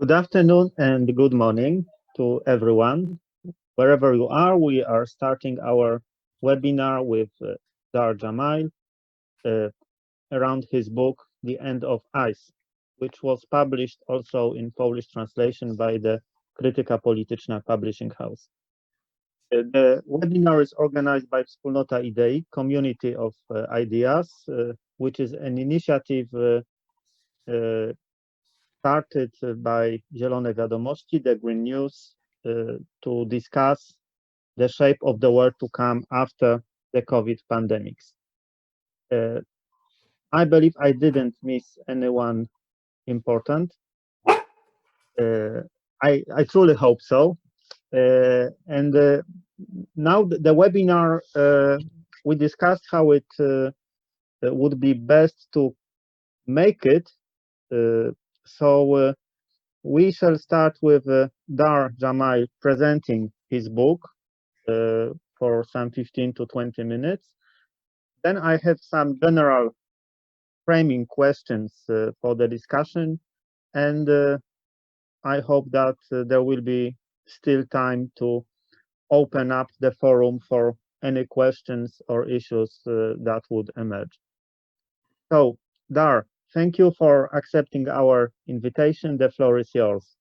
Good afternoon and good morning to everyone. Wherever you are, we are starting our webinar with Dahr Jamail around his book, The End of Ice, which was published also in Polish translation by the Krytyka Polityczna Publishing House. The webinar is organized by Wspólnota Idei, Community of Ideas, which is an initiative started by Zielone Wiadomości, the Green News, to discuss the shape of the world to come after the COVID pandemics. I believe I didn't miss anyone important. I truly hope so. And now the webinar, we discussed how it would be best to make it. So we shall start with Dahr Jamail presenting his book for some 15 to 20 minutes. Then I have some general framing questions for the discussion, and I hope that there will be still time to open up the forum for any questions or issues that would emerge. So, Dahr, thank you for accepting our invitation. The floor is yours.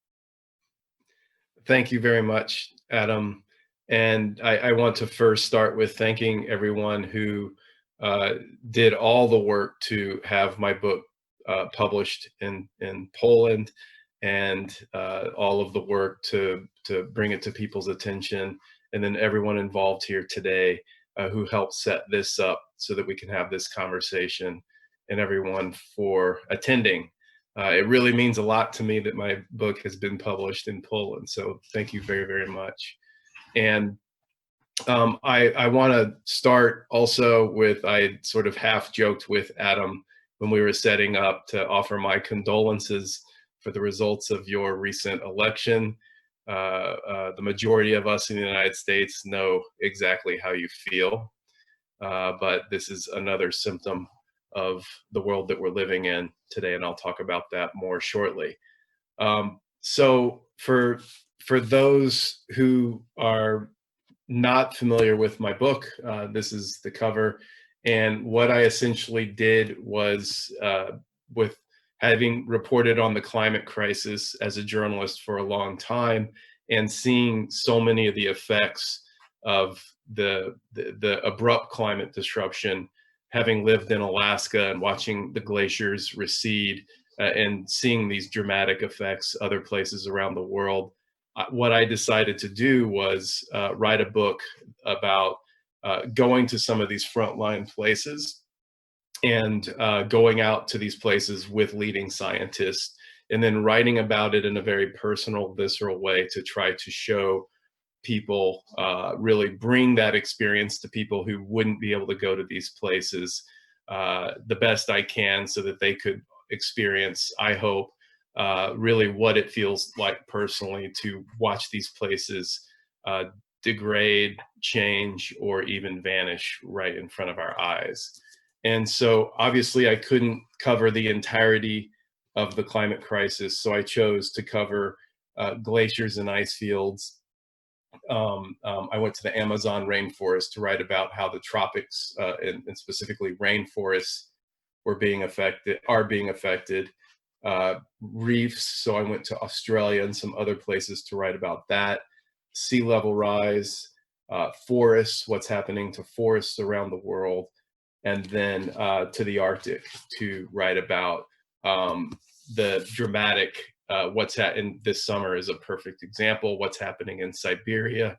Thank you very much, Adam. And I want to first start with thanking everyone who did all the work to have my book published in Poland, and all of the work to bring it to people's attention, and then everyone involved here today who helped set this up so that we can have this conversation, and everyone for attending. It really means a lot to me that my book has been published in Poland, so thank you very, very much. And I want to start also with, I sort of half joked with Adam when we were setting up to offer my condolences for the results of your recent election. The majority of us in the United States know exactly how you feel, but this is another symptom of the world that we're living in today, and I'll talk about that more shortly. So for those who are not familiar with my book, this is the cover, and what I essentially did was, with having reported on the climate crisis as a journalist for a long time, and seeing so many of the effects of the abrupt climate disruption, having lived in Alaska and watching the glaciers recede, and seeing these dramatic effects other places around the world, what I decided to do was write a book about going to some of these frontline places, and going out to these places with leading scientists, and then writing about it in a very personal, visceral way to try to show people, really bring that experience to people who wouldn't be able to go to these places the best I can, so that they could experience, I hope, really what it feels like personally to watch these places degrade, change, or even vanish right in front of our eyes. And so obviously I couldn't cover the entirety of the climate crisis, so I chose to cover glaciers and ice fields. I went to the Amazon rainforest to write about how the tropics, and specifically rainforests, are being affected. Reefs, so I went to Australia and some other places to write about that. Sea level rise, forests, what's happening to forests around the world, and then to the Arctic to write about the dramatic, what's happening this summer is a perfect example, what's happening in Siberia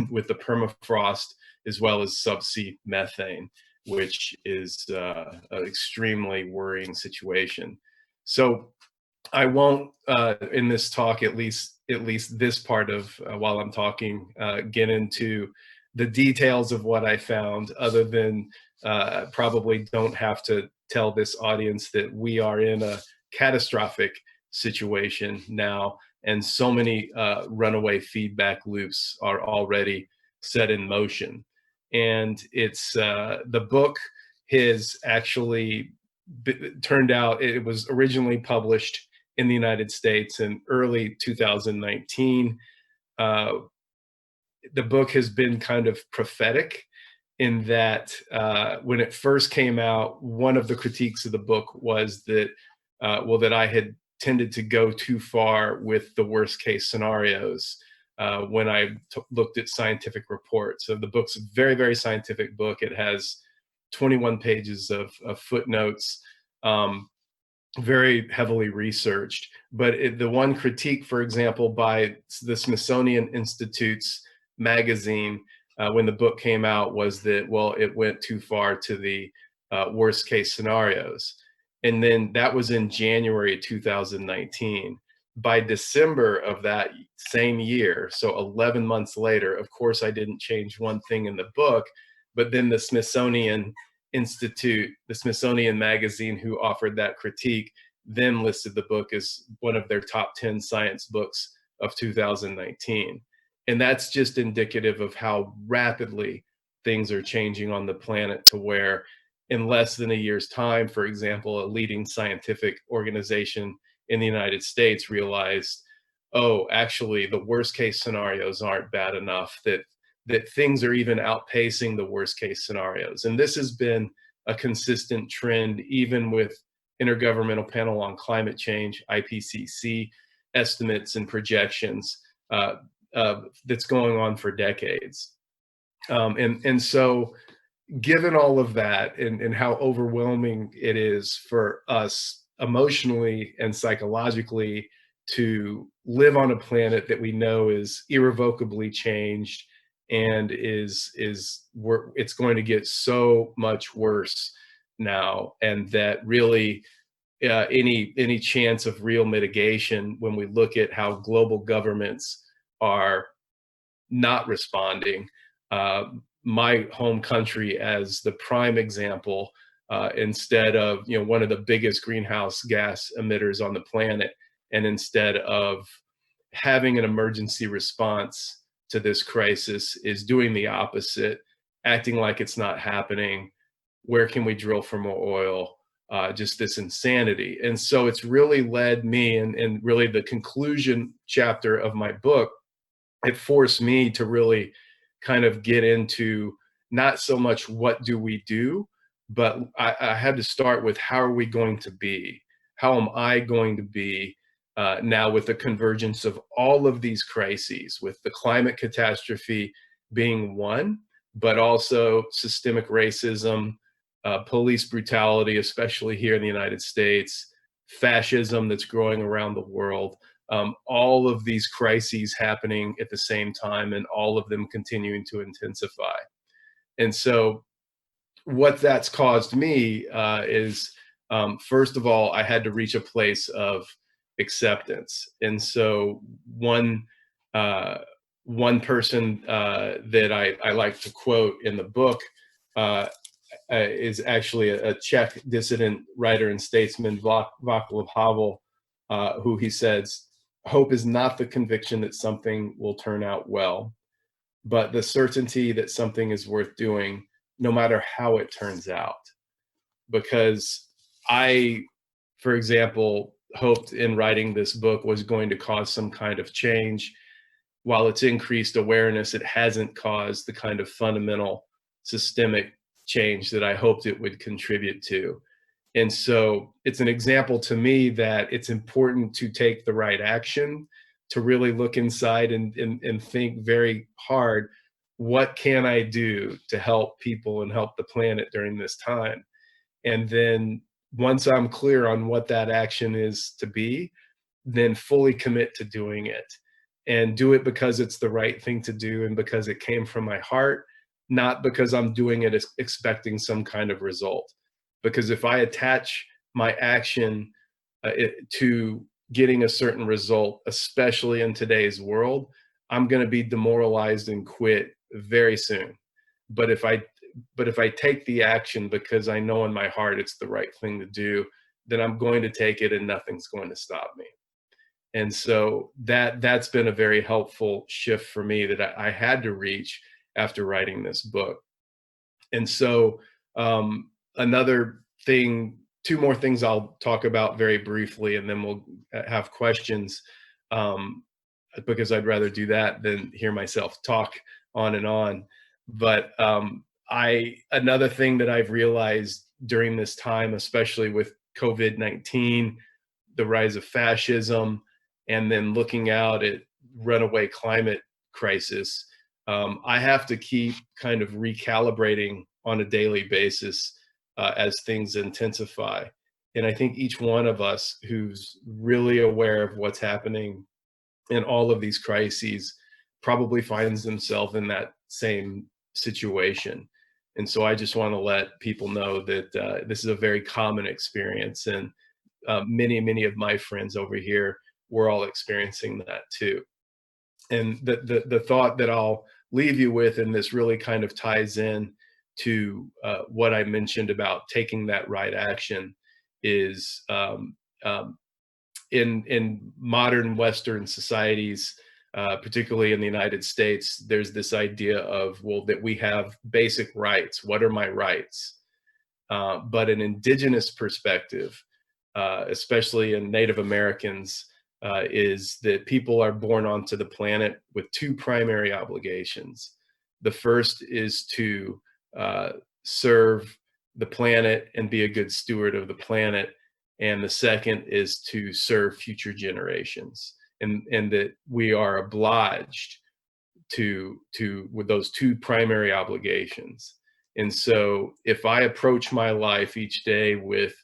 with the permafrost, as well as subsea methane, which is an extremely worrying situation. So I won't, in this talk, at least this part of while I'm talking, get into the details of what I found, other than probably don't have to tell this audience that we are in a catastrophic situation now, and so many runaway feedback loops are already set in motion. And it's the book has actually turned out, it was originally published in the United States in early 2019. The book has been kind of prophetic in that when it first came out, one of the critiques of the book was that, that I had tended to go too far with the worst case scenarios when I looked at scientific reports. So the book's a very, very scientific book. It has 21 pages of footnotes, very heavily researched. But the one critique, for example, by the Smithsonian Institute's magazine when the book came out was that, well, it went too far to the worst case scenarios. And then that was in January 2019. By December of that same year, so 11 months later, of course, I didn't change one thing in the book, but then the Smithsonian Institute, the Smithsonian magazine who offered that critique, then listed the book as one of their top 10 science books of 2019. And that's just indicative of how rapidly things are changing on the planet, to where in less than a year's time, for example, a leading scientific organization in the United States realized, oh, actually, the worst case scenarios aren't bad enough, that things are even outpacing the worst case scenarios. And this has been a consistent trend, even with Intergovernmental Panel on Climate Change, IPCC, estimates and projections that's going on for decades. And so given all of that and how overwhelming it is for us emotionally and psychologically to live on a planet that we know is irrevocably changed and it's going to get so much worse now, and that really any chance of real mitigation, when we look at how global governments are not responding, my home country as the prime example, instead of one of the biggest greenhouse gas emitters on the planet, and instead of having an emergency response to this crisis, is doing the opposite, acting like it's not happening. Where can we drill for more oil? Just this insanity. And so it's really led me, and really the conclusion chapter of my book, it forced me to really kind of get into not so much what do we do, but I had to start with how are we going to be? How am I going to be now with the convergence of all of these crises, with the climate catastrophe being one, but also systemic racism, police brutality, especially here in the United States, fascism that's growing around the world, all of these crises happening at the same time, and all of them continuing to intensify. And so what that's caused me is, first of all, I had to reach a place of acceptance. And so one person that I like to quote in the book is actually a Czech dissident writer and statesman, Václav Havel, who he says, "Hope is not the conviction that something will turn out well, but the certainty that something is worth doing, no matter how it turns out." Because I, for example, hoped in writing this book was going to cause some kind of change. While it's increased awareness, it hasn't caused the kind of fundamental systemic change that I hoped it would contribute to. And so it's an example to me that it's important to take the right action, to really look inside and think very hard, what can I do to help people and help the planet during this time? And then once I'm clear on what that action is to be, then fully commit to doing it, and do it because it's the right thing to do and because it came from my heart, not because I'm doing it expecting some kind of result. Because if I attach my action to getting a certain result, especially in today's world, I'm going to be demoralized and quit very soon. But if I take the action because I know in my heart it's the right thing to do, then I'm going to take it and nothing's going to stop me. And so that's been a very helpful shift for me that I had to reach after writing this book. And so another thing two more things I'll talk about very briefly, and then we'll have questions, because I'd rather do that than hear myself talk on and on. But another thing that I've realized during this time, especially with COVID-19, the rise of fascism, and then looking out at runaway climate crisis, I have to keep kind of recalibrating on a daily basis as things intensify. And I think each one of us who's really aware of what's happening in all of these crises probably finds themselves in that same situation. And so I just want to let people know that this is a very common experience, and many of my friends over here, we're all experiencing that too. And the thought that I'll leave you with, and this really kind of ties in to what I mentioned about taking that right action, is in modern Western societies, particularly in the United States, there's this idea of, well, that we have basic rights. What are my rights? But an indigenous perspective, especially in Native Americans, is that people are born onto the planet with two primary obligations. The first is to serve the planet and be a good steward of the planet. And the second is to serve future generations. And that we are obliged to with those two primary obligations. And so if I approach my life each day with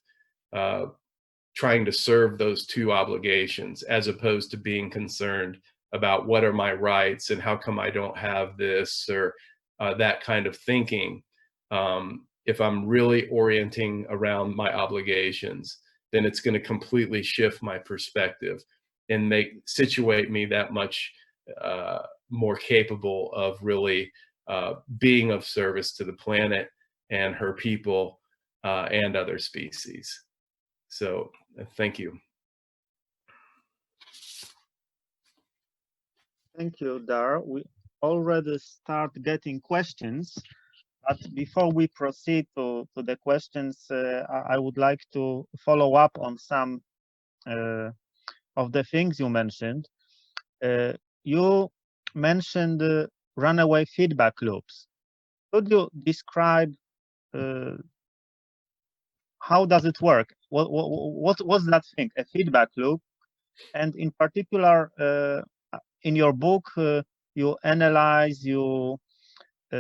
trying to serve those two obligations, as opposed to being concerned about what are my rights and how come I don't have this, or that kind of thinking, if I'm really orienting around my obligations, then it's going to completely shift my perspective and situate me that much more capable of really being of service to the planet and her people and other species. So thank you. Thank you, Dahr. We already start getting questions, but before we proceed to the questions, I would like to follow up on some of the things you mentioned. You mentioned runaway feedback loops. Could you describe how does it work? What's that thing, a feedback loop? And in particular, in your book, you analyze, you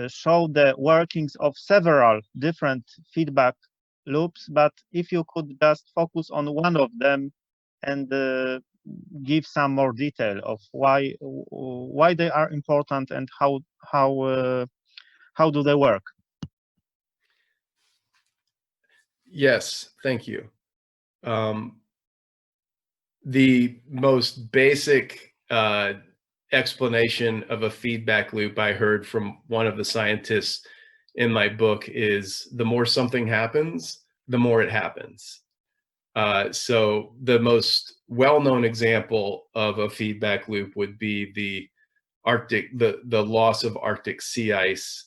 show the workings of several different feedback loops, but if you could just focus on one of them and give some more detail of why they are important and how do they work? Yes, thank you. The most basic explanation of a feedback loop I heard from one of the scientists in my book is, the more something happens, the more it happens. So the most well-known example of a feedback loop would be the loss of Arctic sea ice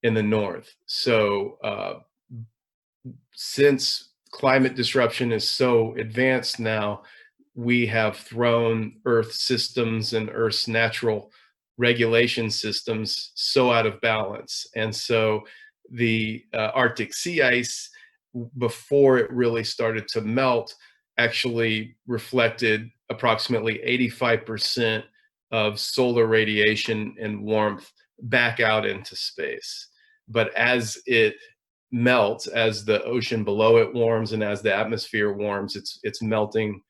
in the north. So since climate disruption is so advanced now, we have thrown Earth systems and Earth's natural regulation systems so out of balance. And so the Arctic sea ice, before it really started to melt, actually reflected approximately 85% of solar radiation and warmth back out into space. But as it melts, as the ocean below it warms and as the atmosphere warms, it's melting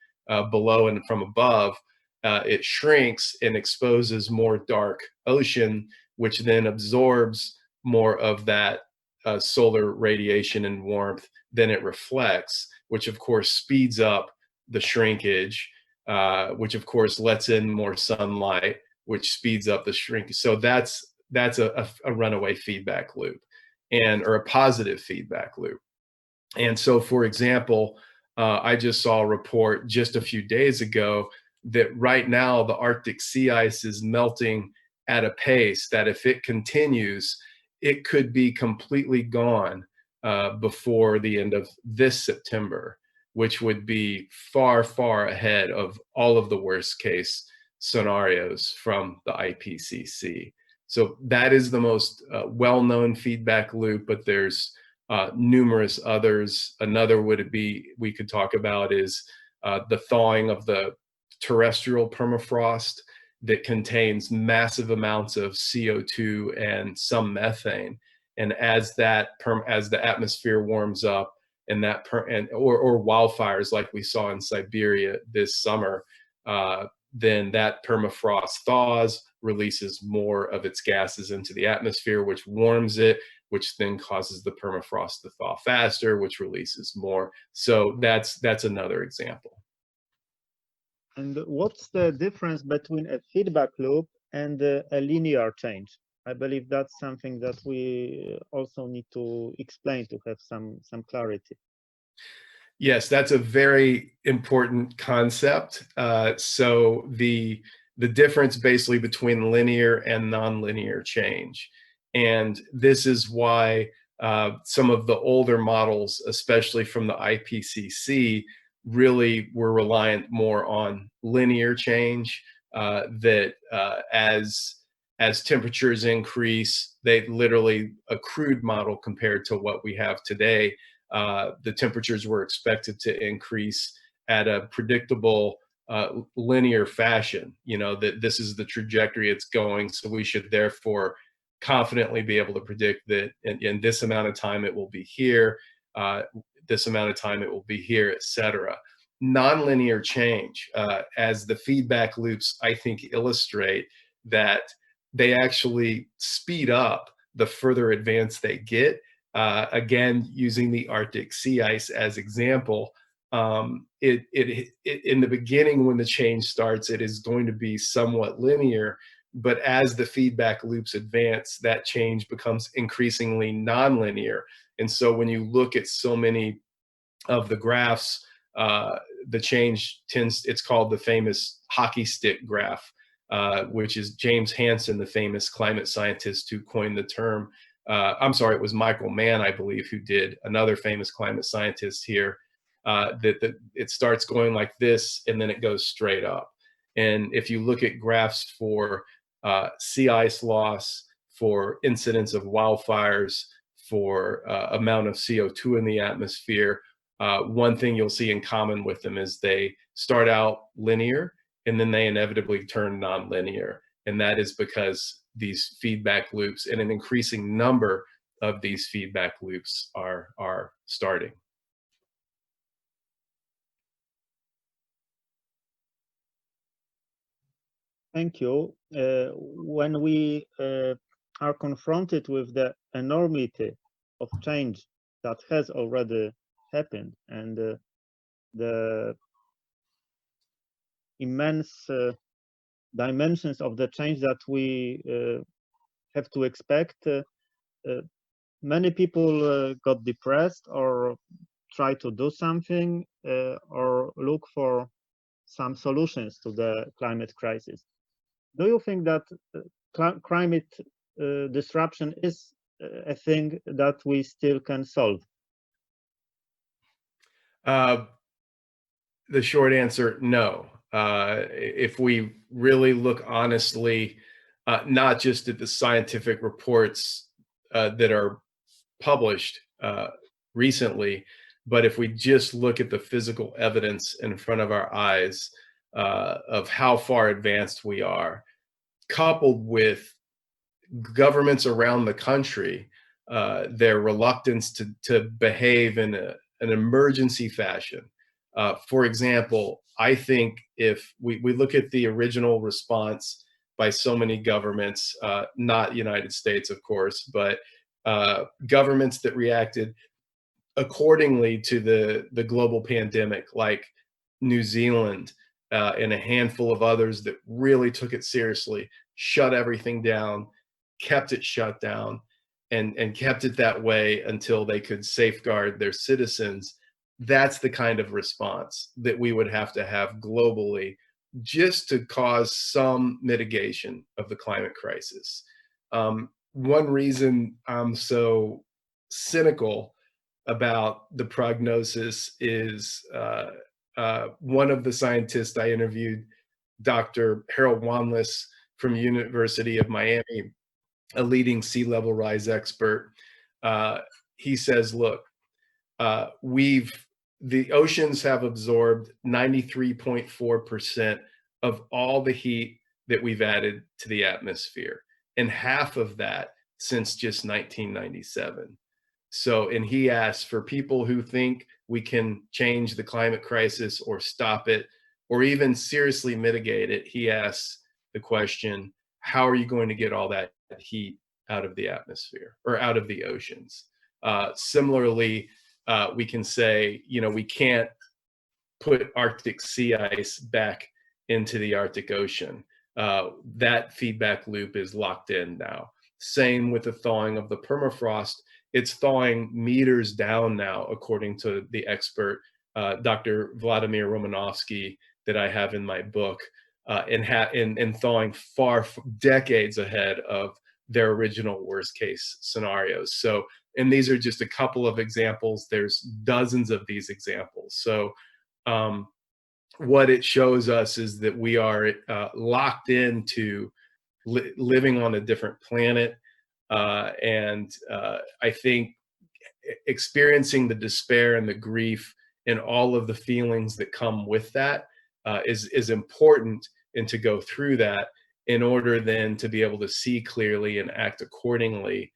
below and from above, it shrinks and exposes more dark ocean, which then absorbs more of that solar radiation and warmth than it reflects, which of course speeds up the shrinkage, which of course lets in more sunlight, which speeds up the shrinkage. So that's a runaway feedback loop, or a positive feedback loop. And so, for example, I just saw a report just a few days ago that right now the Arctic sea ice is melting at a pace that if it continues, it could be completely gone before the end of this September, which would be far, far ahead of all of the worst case scenarios from the IPCC. So that is the most well-known feedback loop, but there's numerous others. Another we could talk about is the thawing of the terrestrial permafrost that contains massive amounts of CO2 and some methane. And as the atmosphere warms up, and or wildfires like we saw in Siberia this summer, then that permafrost thaws, releases more of its gases into the atmosphere, which warms it, which then causes the permafrost to thaw faster, which releases more. So that's another example. And what's the difference between a feedback loop and a linear change? I believe that's something that we also need to explain to have some clarity. Yes, that's a very important concept. So the difference basically between linear and nonlinear change. And this is why some of the older models, especially from the IPCC, really were reliant more on linear change, that as temperatures increase, they literally a crude model compared to what we have today. The temperatures were expected to increase at a predictable linear fashion, that this is the trajectory it's going. So we should therefore confidently be able to predict that in this amount of time it will be here, this amount of time it will be here, etc. Nonlinear change, as the feedback loops, I think, illustrate that they actually speed up the further advanced they get. Again, using the Arctic sea ice as example, in the beginning when the change starts, it is going to be somewhat linear, but as the feedback loops advance, that change becomes increasingly nonlinear. And so when you look at so many of the graphs, the change it's called the famous hockey stick graph, which is James Hansen, the famous climate scientist who coined the term. I'm sorry, it was Michael Mann, I believe, who did, another famous climate scientist here, that it starts going like this, and then it goes straight up. And if you look at graphs for sea ice loss, for incidence of wildfires, for amount of CO2 in the atmosphere, one thing you'll see in common with them is they start out linear, and then they inevitably turn nonlinear. And that is because these feedback loops and an increasing number of these feedback loops are starting. Thank you. When we are confronted with the enormity of change that has already happened, and the immense dimensions of the change that we have to expect, many people got depressed or try to do something or look for some solutions to the climate crisis. Do you think that climate disruption is a thing that we still can solve? The short answer, no. If we really look honestly, not just at the scientific reports that are published recently, but if we just look at the physical evidence in front of our eyes of how far advanced we are, coupled with governments around the country, their reluctance to behave in an emergency fashion. For example, I think if we look at the original response by so many governments, not United States, of course, but governments that reacted accordingly to the global pandemic, like New Zealand and a handful of others that really took it seriously, shut everything down, kept it shut down, and kept it that way until they could safeguard their citizens. That's the kind of response that we would have to have globally just to cause some mitigation of the climate crisis. One reason I'm so cynical about the prognosis is one of the scientists I interviewed, Dr. Harold Wanless from University of Miami, a leading sea level rise expert. He says, look, the oceans have absorbed 93.4% of all the heat that we've added to the atmosphere, and half of that since just 1997. So, and he asks, for people who think we can change the climate crisis or stop it or even seriously mitigate it, he asks the question, how are you going to get all that heat out of the atmosphere or out of the oceans? Similarly, we can say, we can't put Arctic sea ice back into the Arctic Ocean. That feedback loop is locked in now. Same with the thawing of the permafrost. It's thawing meters down now, according to the expert, Dr. Vladimir Romanovsky, that I have in my book, and thawing decades ahead of their original worst case scenarios. So, and these are just a couple of examples. There's dozens of these examples. So what it shows us is that we are locked into living on a different planet. And I think experiencing the despair and the grief and all of the feelings that come with that is important, and to go through that in order then to be able to see clearly and act accordingly.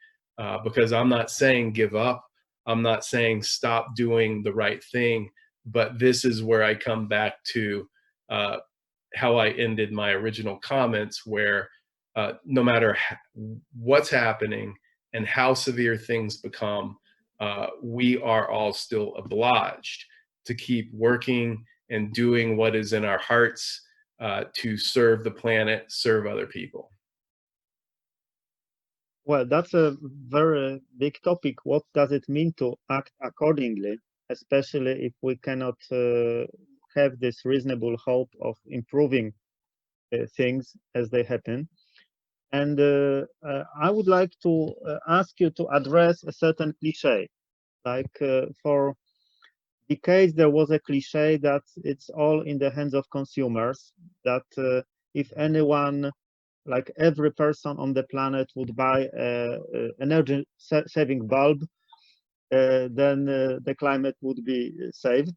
Because I'm not saying give up, I'm not saying stop doing the right thing, but this is where I come back to how I ended my original comments, where no matter what's happening and how severe things become, we are all still obliged to keep working and doing what is in our hearts to serve the planet, serve other people. Well, that's a very big topic. What does it mean to act accordingly, especially if we cannot have this reasonable hope of improving things as they happen? And I would like to ask you to address a certain cliche. Like for decades, there was a cliche that it's all in the hands of consumers, that if anyone, like every person on the planet, would buy an energy-saving bulb, then the climate would be saved,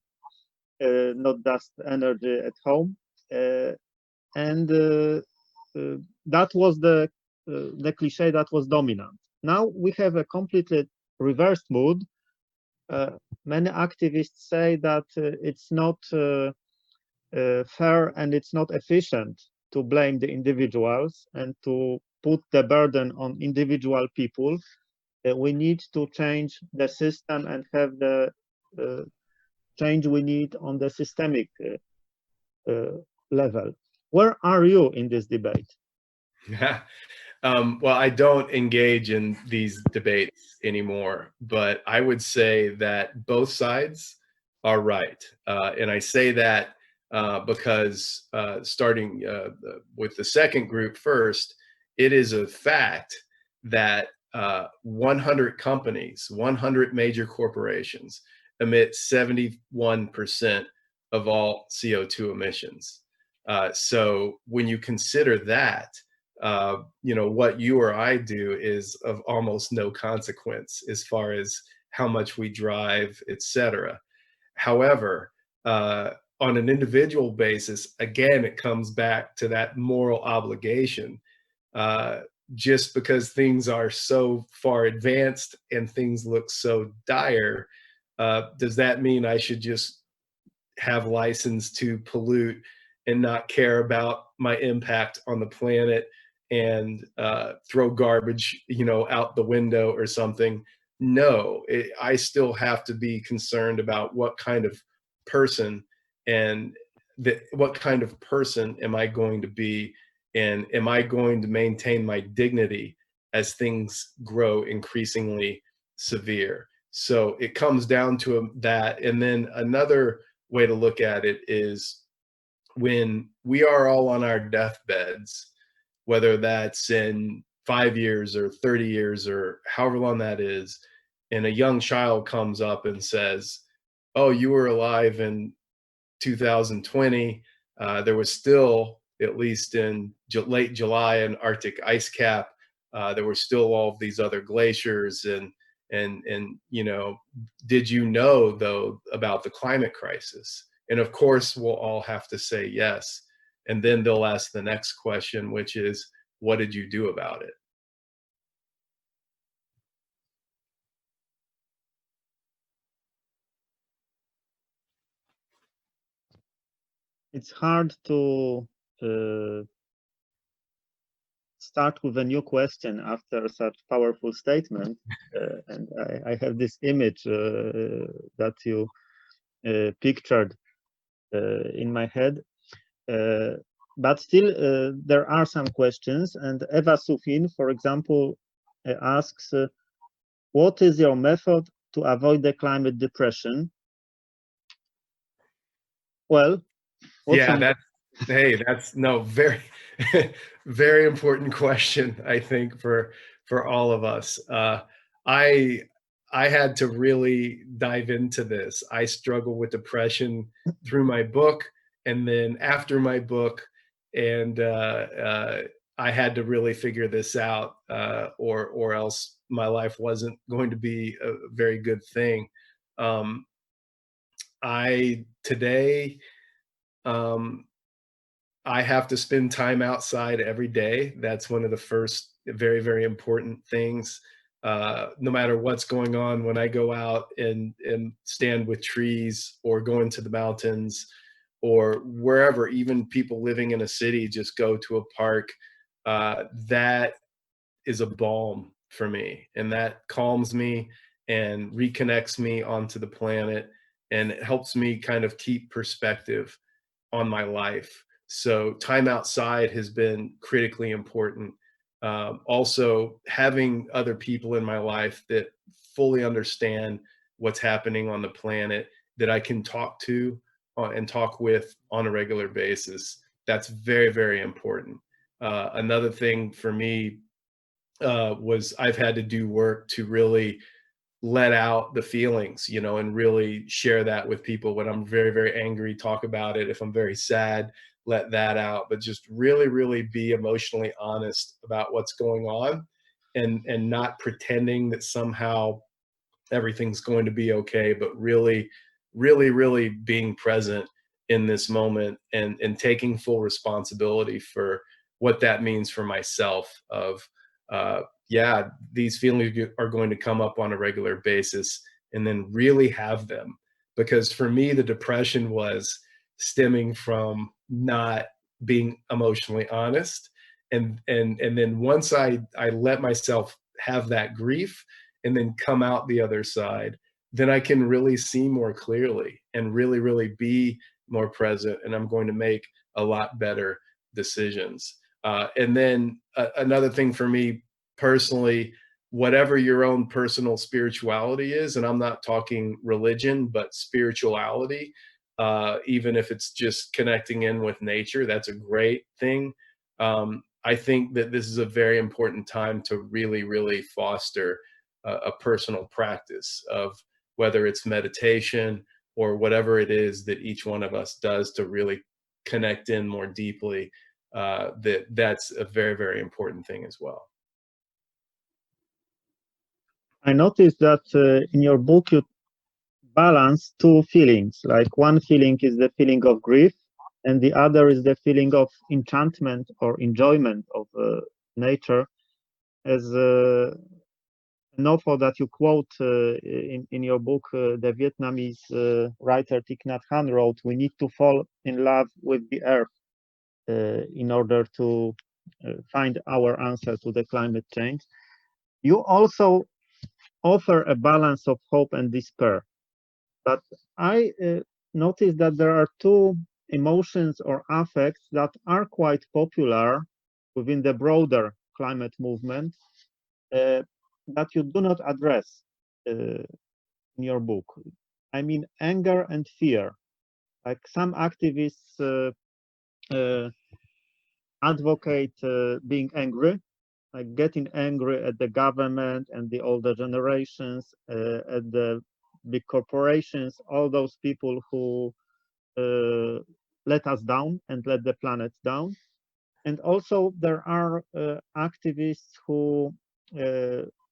not just energy at home. And that was the cliche that was dominant. Now we have a completely reversed mood. Many activists say that it's not fair and it's not efficient to blame the individuals and to put the burden on individual people. We need to change the system and have the change we need on the systemic level. Where are you in this debate? Well, I don't engage in these debates anymore, but I would say that both sides are right. And I say that because starting with the second group first, it is a fact that 100 companies, 100 major corporations emit 71% of all CO2 emissions. So when you consider that, what you or I do is of almost no consequence as far as how much we drive, etc. However, on an individual basis, again, it comes back to that moral obligation. Just because things are so far advanced and things look so dire, does that mean I should just have license to pollute and not care about my impact on the planet and throw garbage, out the window or something? No, I still have to be concerned about what kind of person and what kind of person am I going to be, and am I going to maintain my dignity as things grow increasingly severe? So it comes down to that. And then another way to look at it is when we are all on our deathbeds, whether that's in 5 years or 30 years or however long that is, and a young child comes up and says, oh, you were alive in 2020, there was still, at least in late July, an Arctic ice cap. There were still all of these other glaciers, and you know, did you know though about the climate crisis? And of course, we'll all have to say yes. And then they'll ask the next question, which is, what did you do about it? It's hard to start with a new question after such powerful statement. And I have this image that you pictured in my head. But still, there are some questions. And Eva Sufin, for example, asks, what is your method to avoid the climate depression? Well, yeah, that's no, very, very important question, I think, for all of us. I had to really dive into this. I struggle with depression through my book, and then after my book, and I had to really figure this out, or else my life wasn't going to be a very good thing. Today, I have to spend time outside every day. That's one of the first very, very important things. No matter what's going on, when I go out and stand with trees or go into the mountains or wherever, even people living in a city just go to a park, that is a balm for me. And that calms me and reconnects me onto the planet, and it helps me kind of keep perspective on my life. So time outside has been critically important. Also, having other people in my life that fully understand what's happening on the planet, that I can talk to and talk with on a regular basis. That's very, very important. Another thing for me was I've had to do work to really let out the feelings, you know, and really share that with people. When I'm very, very angry, talk about it. If I'm very sad, let that out. But just really, really be emotionally honest about what's going on, and not pretending that somehow everything's going to be okay, but really, really, really being present in this moment, and taking full responsibility for what that means for myself. Of yeah, these feelings are going to come up on a regular basis, and then really have them. Because for me, the depression was stemming from not being emotionally honest. And then once I let myself have that grief and then come out the other side, then I can really see more clearly and really, really be more present, and I'm going to make a lot better decisions. And then another thing for me personally, whatever your own personal spirituality is, and I'm not talking religion, but spirituality, even if it's just connecting in with nature, that's a great thing. I think that this is a very important time to really, really foster a personal practice of whether it's meditation or whatever it is that each one of us does to really connect in more deeply. That's a very, very important thing as well. I noticed that in your book you balance two feelings. Like one feeling is the feeling of grief, and the other is the feeling of enchantment or enjoyment of nature. As an author that you quote in your book, the Vietnamese writer Thich Nhat Hanh wrote, "We need to fall in love with the earth in order to find our answer to the climate change." You also offer a balance of hope and despair. But I noticed that there are two emotions or affects that are quite popular within the broader climate movement that you do not address in your book. I mean, anger and fear. Like some activists advocate being angry, like getting angry at the government and the older generations, at the big corporations, all those people who let us down and let the planet down. And also there are activists who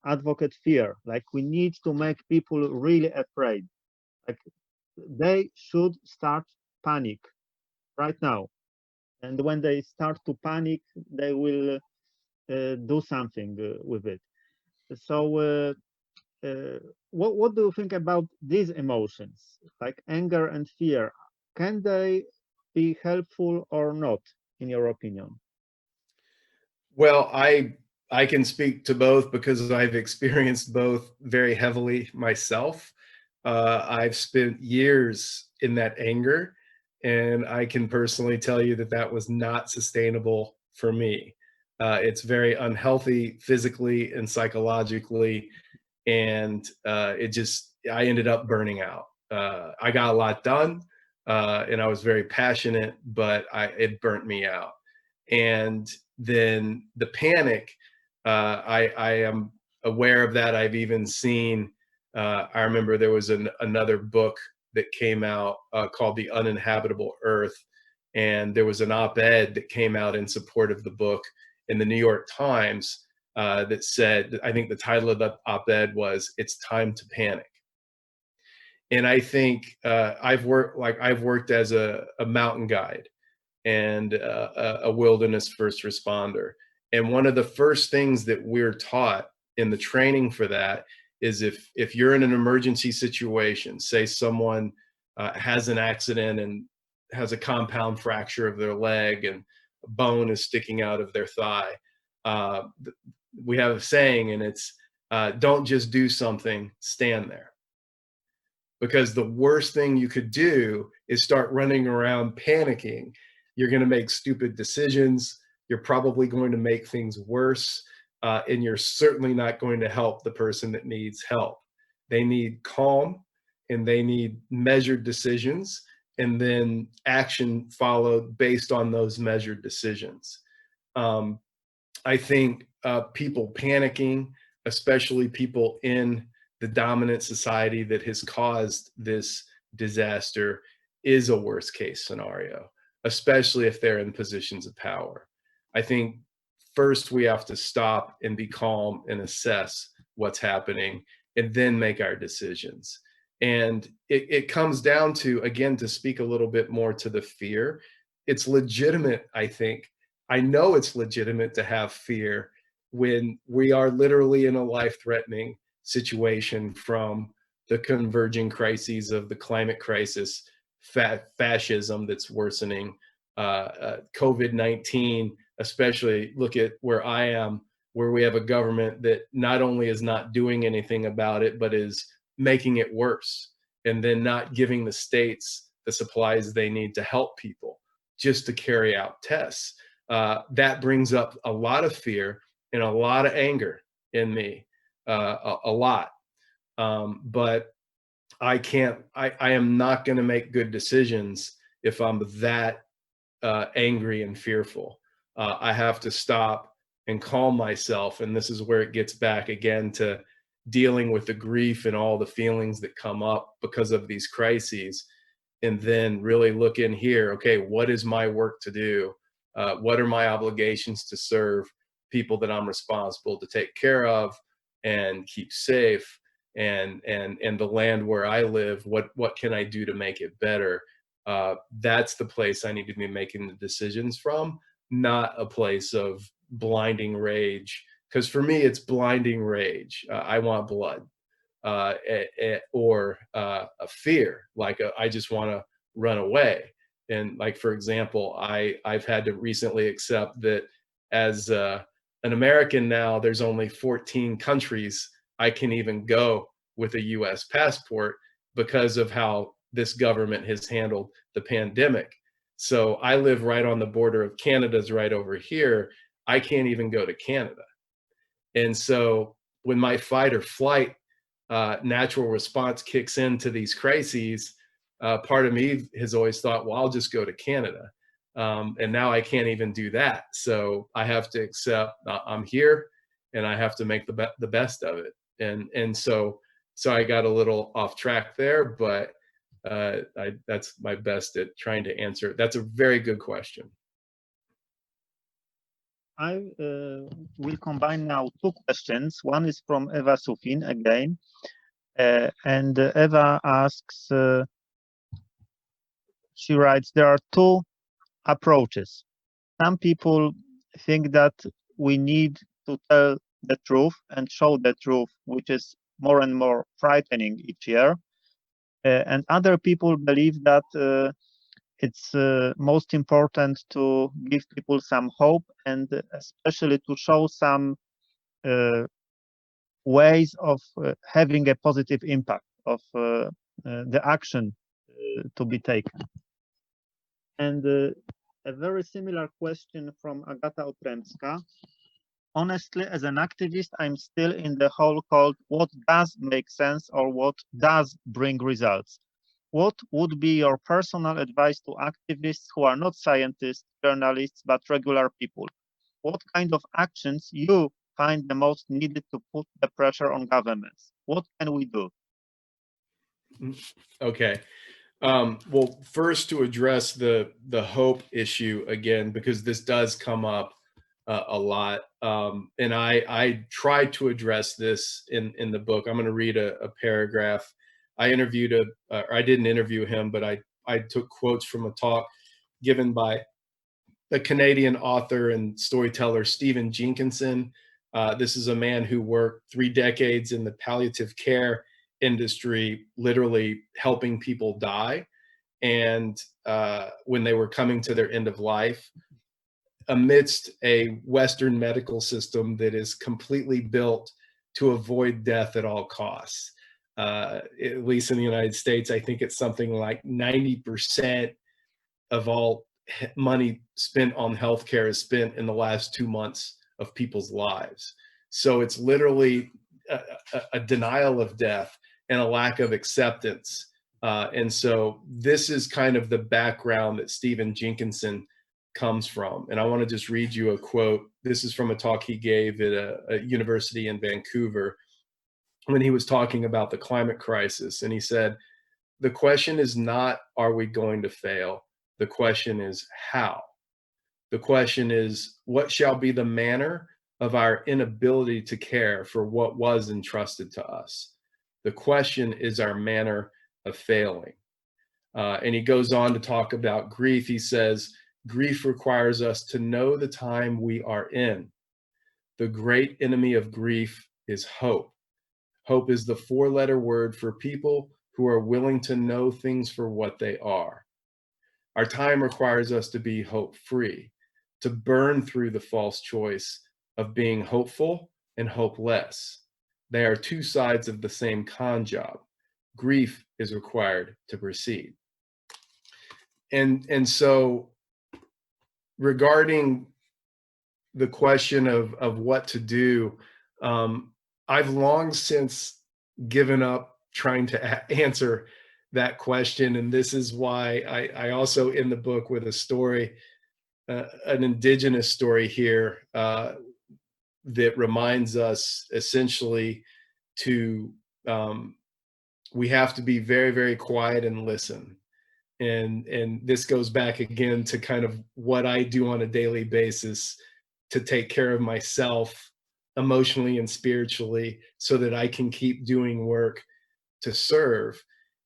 advocate fear, like we need to make people really afraid. Like they should start panic right now. And when they start to panic, they will do something with it. So what do you think about these emotions, like anger and fear? Can they be helpful or not, in your opinion? Well, I can speak to both because I've experienced both very heavily myself. I've spent years in that anger, and I can personally tell you that that was not sustainable for me. It's very unhealthy physically and psychologically, and I ended up burning out. I got a lot done, and I was very passionate, but it burnt me out. And then the panic, I am aware of that. I've even seen. I remember there was another book that came out called The Uninhabitable Earth, and there was an op-ed that came out in support of the book in the New York Times that said, I think the title of the op-ed was "It's Time to Panic." And I think I've worked as a mountain guide and a wilderness first responder. And one of the first things that we're taught in the training for that is if you're in an emergency situation, say someone has an accident and has a compound fracture of their leg and a bone is sticking out of their thigh, uh, we have a saying, and it's don't just do something, stand there. Because the worst thing you could do is start running around panicking. You're going to make stupid decisions. You're probably going to make things worse. And you're certainly not going to help the person that needs help. They need calm and they need measured decisions, and then action followed based on those measured decisions. I think people panicking, especially people in the dominant society that has caused this disaster, is a worst case scenario, especially if they're in positions of power. I think first we have to stop and be calm and assess what's happening and then make our decisions. And it comes down to, again, to speak a little bit more to the fear. It's legitimate, I think. I know it's legitimate to have fear when we are literally in a life-threatening situation, from the converging crises of the climate crisis, fascism that's worsening, COVID-19, especially. Look at where I am, where we have a government that not only is not doing anything about it, but is making it worse, and then not giving the states the supplies they need to help people just to carry out tests. That brings up a lot of fear and a lot of anger in me, a lot. But I am not going to make good decisions if I'm that angry and fearful. I have to stop and calm myself. And this is where it gets back again to dealing with the grief and all the feelings that come up because of these crises. And then really look in here, okay, what is my work to do? What are my obligations to serve people that I'm responsible to take care of and keep safe, and the land where I live? What can I do to make it better? That's the place I need to be making the decisions from, not a place of blinding rage. Because for me, it's blinding rage. I want blood, or a fear, like I just want to run away. And like, for example, I've had to recently accept that as an American now, there's only 14 countries I can even go with a US passport because of how this government has handled the pandemic. So I live right on the border of Canada's right over here. I can't even go to Canada. And so when my fight or flight natural response kicks into these crises, part of me has always thought, well, I'll just go to Canada. And now I can't even do that. So I have to accept I'm here, and I have to make the best of it. And so I got a little off track there, but that's my best at trying to answer it. That's a very good question. I will combine now two questions. One is from Eva Sufin again, and Eva asks, she writes, there are two approaches. Some people think that we need to tell the truth and show the truth, which is more and more frightening each year. And other people believe that it's most important to give people some hope, and especially to show some ways of having a positive impact of the action to be taken. And a very similar question from Agata Otremska. Honestly, as an activist, I'm still in the hole called what does make sense or what does bring results. What would be your personal advice to activists who are not scientists, journalists, but regular people? What kind of actions you find the most needed to put the pressure on governments? What can we do? Okay. Well, first, to address the hope issue again, because this does come up a lot, and I tried to address this in the book. I'm going to read a paragraph. I didn't interview him, but I took quotes from a talk given by the Canadian author and storyteller Stephen Jensen. This is a man who worked 3 decades in the palliative care industry, literally helping people die, and when they were coming to their end of life, amidst a Western medical system that is completely built to avoid death at all costs. At least in the United States, I think it's something like 90% of all money spent on healthcare is spent in the last 2 months of people's lives. So it's literally a denial of death and a lack of acceptance. And so this is kind of the background that Stephen Jensen comes from. And I want to just read you a quote. This is from a talk he gave at a university in Vancouver when he was talking about the climate crisis. And he said, the question is not, are we going to fail? The question is how. The question is, what shall be the manner of our inability to care for what was entrusted to us? The question is our manner of failing. And he goes on to talk about grief. He says, grief requires us to know the time we are in. The great enemy of grief is hope. Hope is the 4-letter word for people who are willing to know things for what they are. Our time requires us to be hope-free, to burn through the false choice of being hopeful and hopeless. They are 2 sides of the same con job. Grief is required to proceed. And so regarding the question of what to do, I've long since given up trying to answer that question. And this is why I also in the book with a story, an indigenous story here that reminds us essentially to, we have to be very, very quiet and listen. And this goes back again to kind of what I do on a daily basis to take care of myself emotionally and spiritually so that I can keep doing work to serve.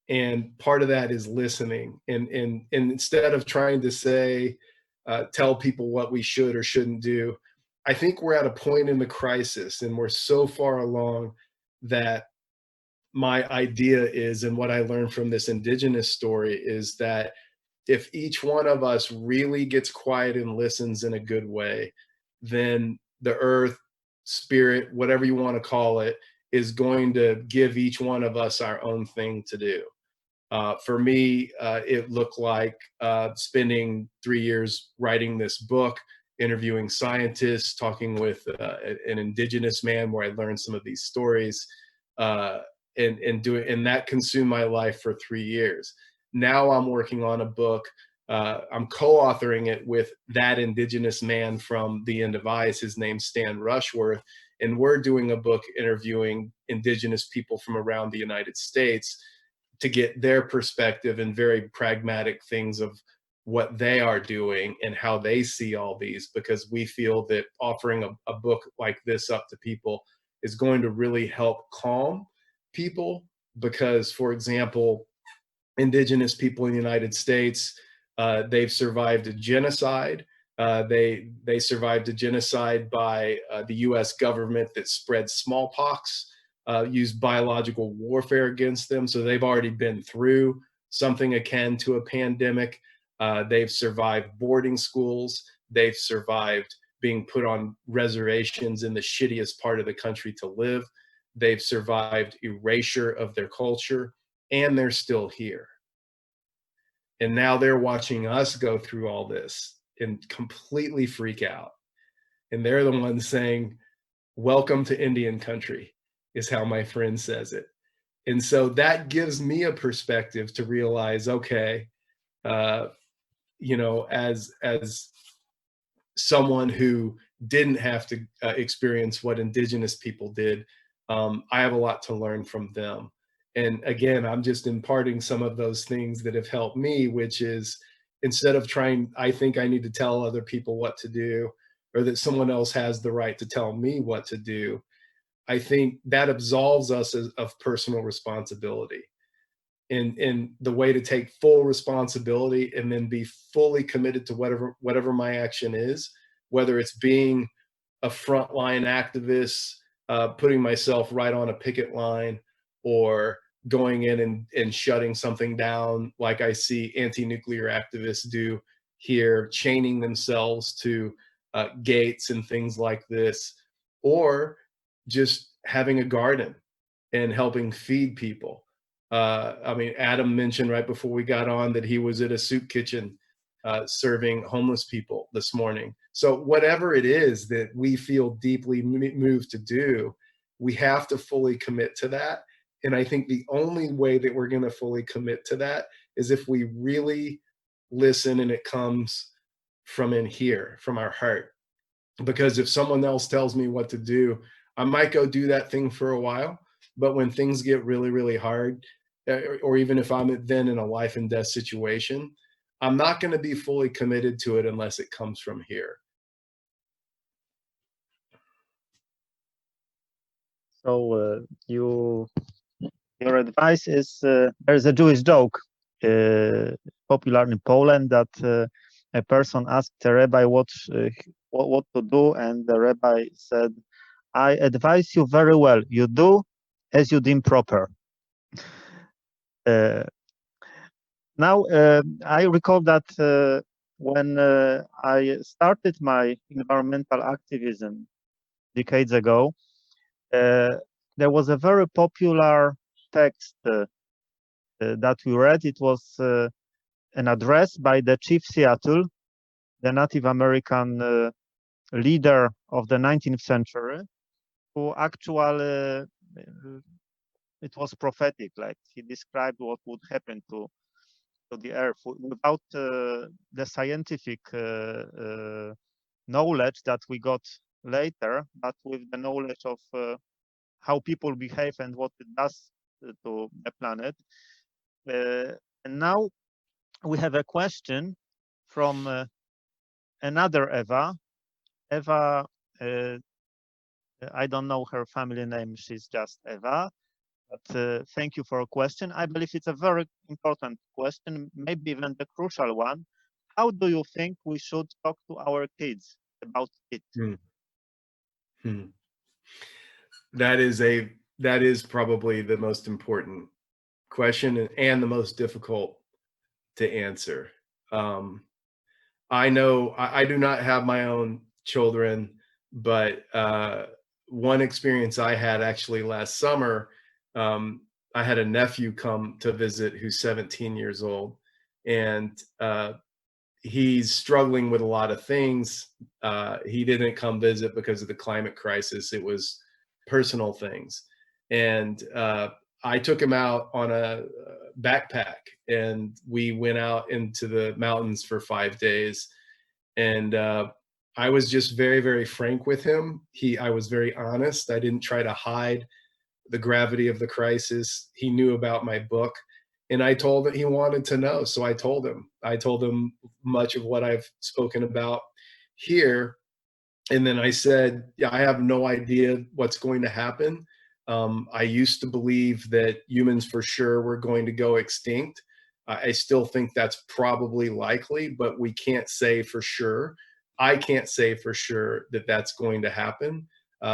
And part of that is listening. And instead of trying to say, tell people what we should or shouldn't do, I think we're at a point in the crisis and we're so far along that my idea is, and what I learned from this indigenous story is that if each one of us really gets quiet and listens in a good way, then the earth, spirit, whatever you want to call it, is going to give each one of us our own thing to do. For me, it looked like spending 3 years writing this book, interviewing scientists, talking with an indigenous man where I learned some of these stories, and that consumed my life for 3 years. Now I'm working on a book I'm co-authoring it with that indigenous man from The End of Ice. His name's Stan Rushworth. And we're doing a book interviewing indigenous people from around the United States to get their perspective and very pragmatic things of what they are doing and how they see all these, because we feel that offering a book like this up to people is going to really help calm people. Because, for example, indigenous people in the United States, they've survived a genocide. They survived a genocide by the U.S. government that spread smallpox, used biological warfare against them. So they've already been through something akin to a pandemic. They've survived boarding schools. They've survived being put on reservations in the shittiest part of the country to live. They've survived erasure of their culture, and they're still here. And now they're watching us go through all this and completely freak out. And they're the ones saying, "Welcome to Indian country," is how my friend says it. And so that gives me a perspective to realize, okay, you know, as someone who didn't have to experience what indigenous people did, I have a lot to learn from them. And again, I'm just imparting some of those things that have helped me, which is, instead of trying, I think I need to tell other people what to do, or that someone else has the right to tell me what to do, I think that absolves us of personal responsibility. And the way to take full responsibility and then be fully committed to whatever my action is, whether it's being a frontline activist, putting myself right on a picket line, or going in and shutting something down like I see anti-nuclear activists do here, chaining themselves to gates and things like this, or just having a garden and helping feed people. I mean, Adam mentioned right before we got on that he was at a soup kitchen serving homeless people this morning. So whatever it is that we feel deeply moved to do, we have to fully commit to that. And I think the only way that we're going to fully commit to that is if we really listen and it comes from in here, from our heart. Because if someone else tells me what to do, I might go do that thing for a while. But when things get really, really hard, or even if I'm then in a life and death situation, I'm not going to be fully committed to it unless it comes from here. So your advice is, there's a Jewish joke popular in Poland that a person asked the rabbi what to do, and the rabbi said, "I advise you very well. You do as you deem proper." Now, I recall that when I started my environmental activism decades ago, there was a very popular text that we read. It was an address by the Chief Seattle, the Native American leader of the 19th century, who actually, it was prophetic, like he described what would happen to the earth without the scientific knowledge that we got later, but with the knowledge of how people behave and what it does to the planet. And now we have a question from another Eva. Eva, I don't know her family name, she's just Eva. But thank you for a question. I believe it's a very important question, maybe even the crucial one. How do you think we should talk to our kids about it? That is probably the most important question and the most difficult to answer. I know I do not have my own children, but one experience I had actually last summer, I had a nephew come to visit who's 17 years old, and he's struggling with a lot of things. He didn't come visit because of the climate crisis. It was personal things. And I took him out on a backpack, and we went out into the mountains for 5 days. And I was just very, very frank with him. I was very honest. I didn't try to hide the gravity of the crisis. He knew about my book, and I told him he wanted to know. So I told him. I told him much of what I've spoken about here. And then I said, yeah, I have no idea what's going to happen. I used to believe that humans for sure were going to go extinct. I still think that's probably likely, but we can't say for sure. I can't say for sure that that's going to happen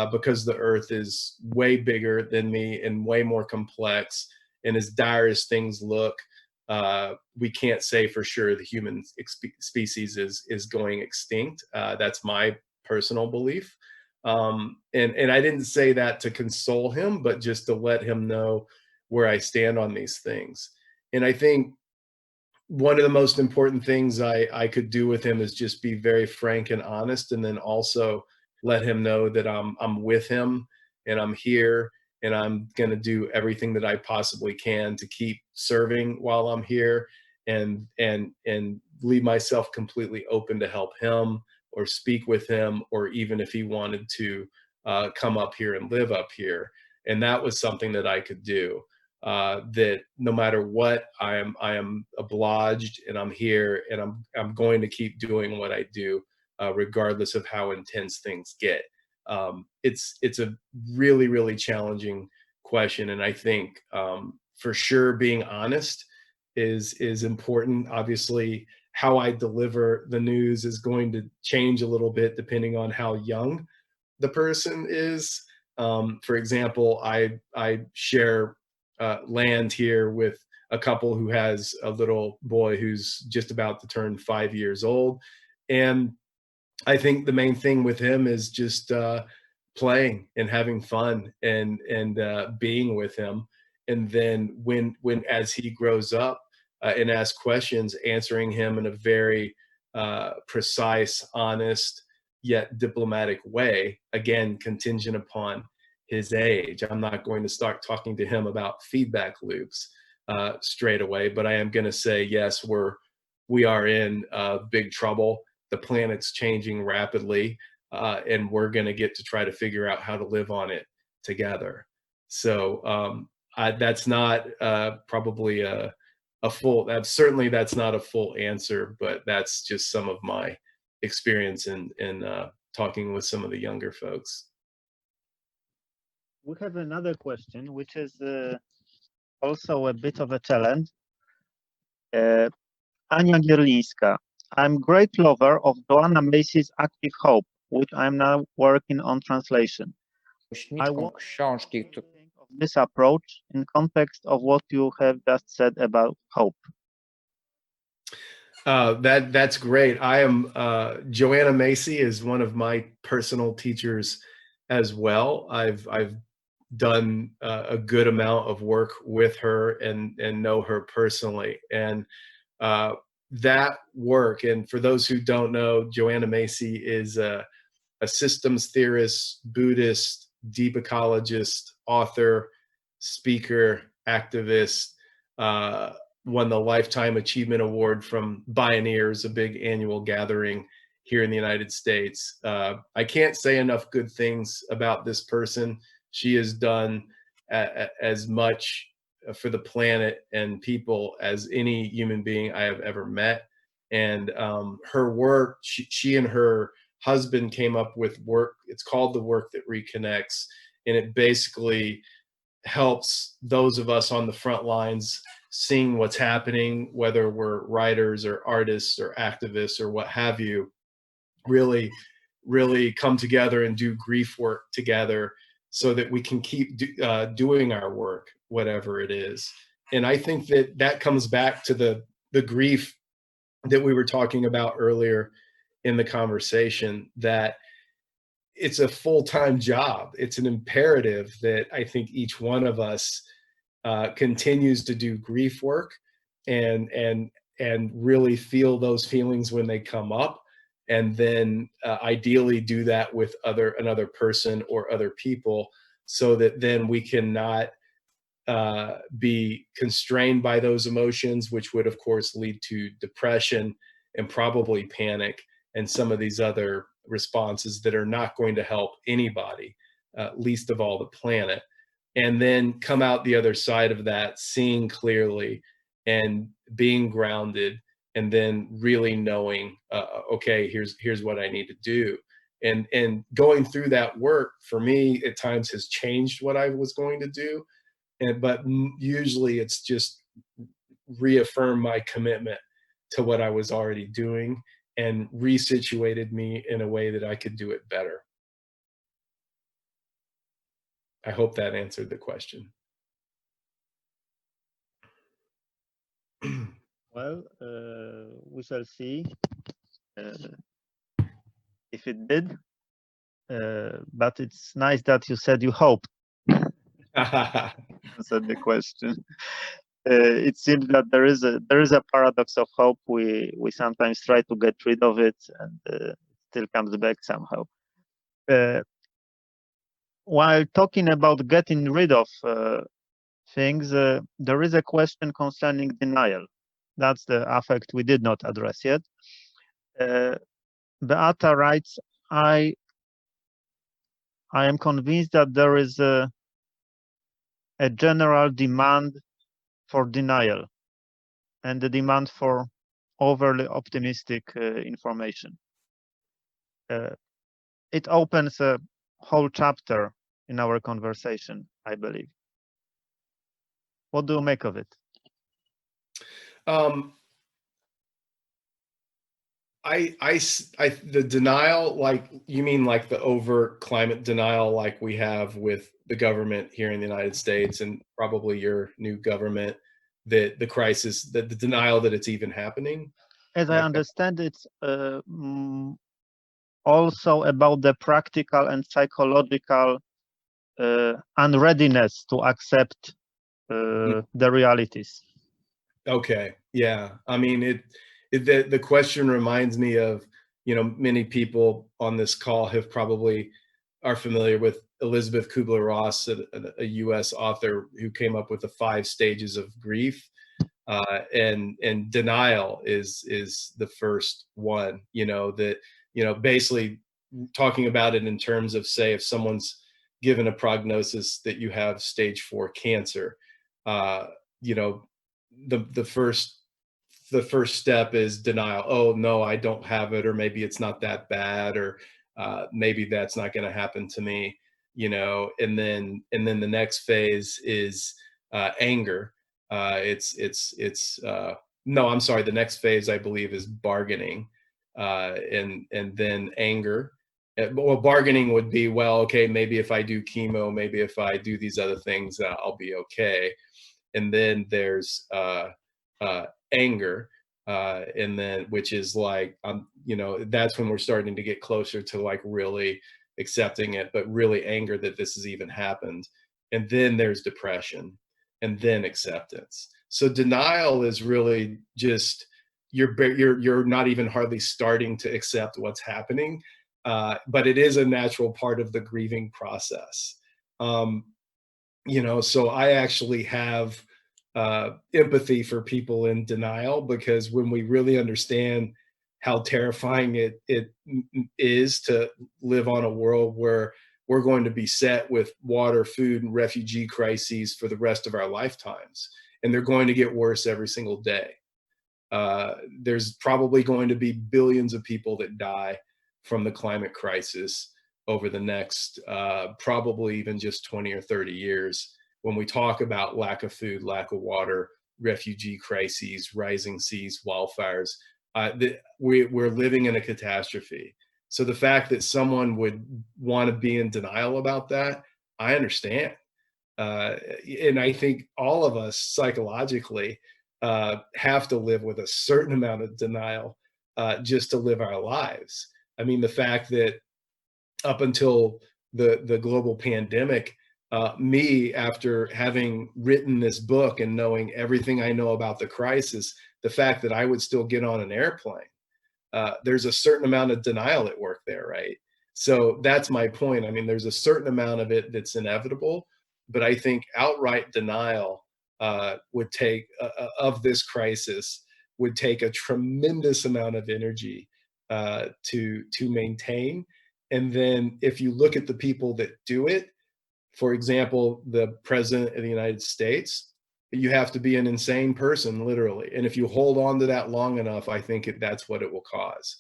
because the Earth is way bigger than me and way more complex. And as dire as things look, we can't say for sure the human species is going extinct. That's my personal belief. And I didn't say that to console him, but just to let him know where I stand on these things. And I think one of the most important things I could do with him is just be very frank and honest, and then also let him know that I'm with him and I'm here, and I'm going to do everything that I possibly can to keep serving while I'm here, and leave myself completely open to help him or speak with him, or even if he wanted to come up here and live up here. And that was something that I could do. That no matter what, I am obliged, and I'm here, and I'm going to keep doing what I do, regardless of how intense things get. It's a really, really challenging question, and I think for sure being honest is important. Obviously, how I deliver the news is going to change a little bit depending on how young the person is. For example, I share land here with a couple who has a little boy who's just about to turn 5 years old, and I think the main thing with him is just playing and having fun, and being with him. And then when as he grows up and asks questions, answering him in a very precise, honest, yet diplomatic way, again contingent upon his age. I'm not going to start talking to him about feedback loops straight away, but I am going to say, yes, we are in big trouble. The planet's changing rapidly, and we're going to get to try to figure out how to live on it together. So that's not probably a full. That's not a full answer, but that's just some of my experience in talking with some of the younger folks. We have another question, which is also a bit of a challenge. Ania Gierlińska. I'm great lover of Joanna Macy's Active Hope, which I'm now working on translation. I want książki, to think of this approach in context of what you have just said about hope. That's great. I am Joanna Macy is one of my personal teachers as well. I've done a good amount of work with her and know her personally, and that work. And for those who don't know, Joanna Macy is a systems theorist, Buddhist, deep ecologist, author, speaker, activist. Won the Lifetime Achievement Award from Bioneers, a big annual gathering here in the United States. I can't say enough good things about this person. She has done as much for the planet and people as any human being I have ever met. And her work, she and her husband came up with work. It's called The Work That Reconnects, and it basically helps those of us on the front lines seeing what's happening, whether we're writers or artists or activists or what have you, really come together and do grief work together so that we can keep doing our work, whatever it is. And I think that comes back to the grief that we were talking about earlier in the conversation, that it's a full-time job. It's an imperative that I think each one of us continues to do grief work and really feel those feelings when they come up, and then ideally do that with another person or other people, so that then we can not be constrained by those emotions, which would, of course, lead to depression and probably panic and some of these other responses that are not going to help anybody, least of all the planet. And then come out the other side of that, seeing clearly and being grounded, and then really knowing, okay, here's what I need to do. And going through that work for me at times has changed what I was going to do. But usually it's just reaffirmed my commitment to what I was already doing and resituated me in a way that I could do it better. I hope that answered the question. Well, we shall see if it did. But it's nice that you said you hope. Answered the question. It seems that there is a paradox of hope. We sometimes try to get rid of it, and it still comes back somehow. While talking about getting rid of things, there is a question concerning denial. That's the affect we did not address yet. Beata writes, I am convinced that there is a general demand for denial and the demand for overly optimistic information. It opens a whole chapter in our conversation, I believe. What do you make of it? The denial, like, you mean like the overt climate denial, like we have with the government here in the United States and probably your new government, that the crisis, that the denial that it's even happening? As I understand, it's also about the practical and psychological unreadiness to accept the realities. Okay, yeah. I mean, the question reminds me of, many people on this call are familiar with Elizabeth Kubler-Ross, a US author who came up with the 5 stages of grief. And denial is the first one, basically talking about it in terms of, say, if someone's given a prognosis that you have stage 4 cancer, the first step is denial. Oh no, I don't have it, or maybe it's not that bad, or maybe that's not going to happen to me, and then the next phase is anger. No, I'm sorry, the next phase I believe is bargaining, and then anger. Well, bargaining would be, well, okay, maybe if I do chemo, maybe if I do these other things, I'll be okay. And then there's anger, and then, which is like, that's when we're starting to get closer to like really accepting it, but really anger that this has even happened. And then there's depression, and then acceptance. So denial is really just you're not even hardly starting to accept what's happening, but it is a natural part of the grieving process. So I actually have empathy for people in denial, because when we really understand how terrifying it is to live on a world where we're going to be set with water, food, and refugee crises for the rest of our lifetimes, and they're going to get worse every single day. There's probably going to be billions of people that die from the climate crisis over the next probably even just 20 or 30 years. When we talk about lack of food, lack of water, refugee crises, rising seas, wildfires, we're living in a catastrophe. So the fact that someone would want to be in denial about that, I understand. And I think all of us psychologically have to live with a certain amount of denial just to live our lives. I mean, the fact that up until the global pandemic, me, after having written this book and knowing everything I know about the crisis, the fact that I would still get on an airplane, there's a certain amount of denial at work there, right? So that's my point. I mean, there's a certain amount of it that's inevitable, but I think outright denial would take of this crisis would take a tremendous amount of energy to maintain. And then if you look at the people that do it, for example, the president of the United States, you have to be an insane person, literally. And if you hold on to that long enough, I think that's what it will cause.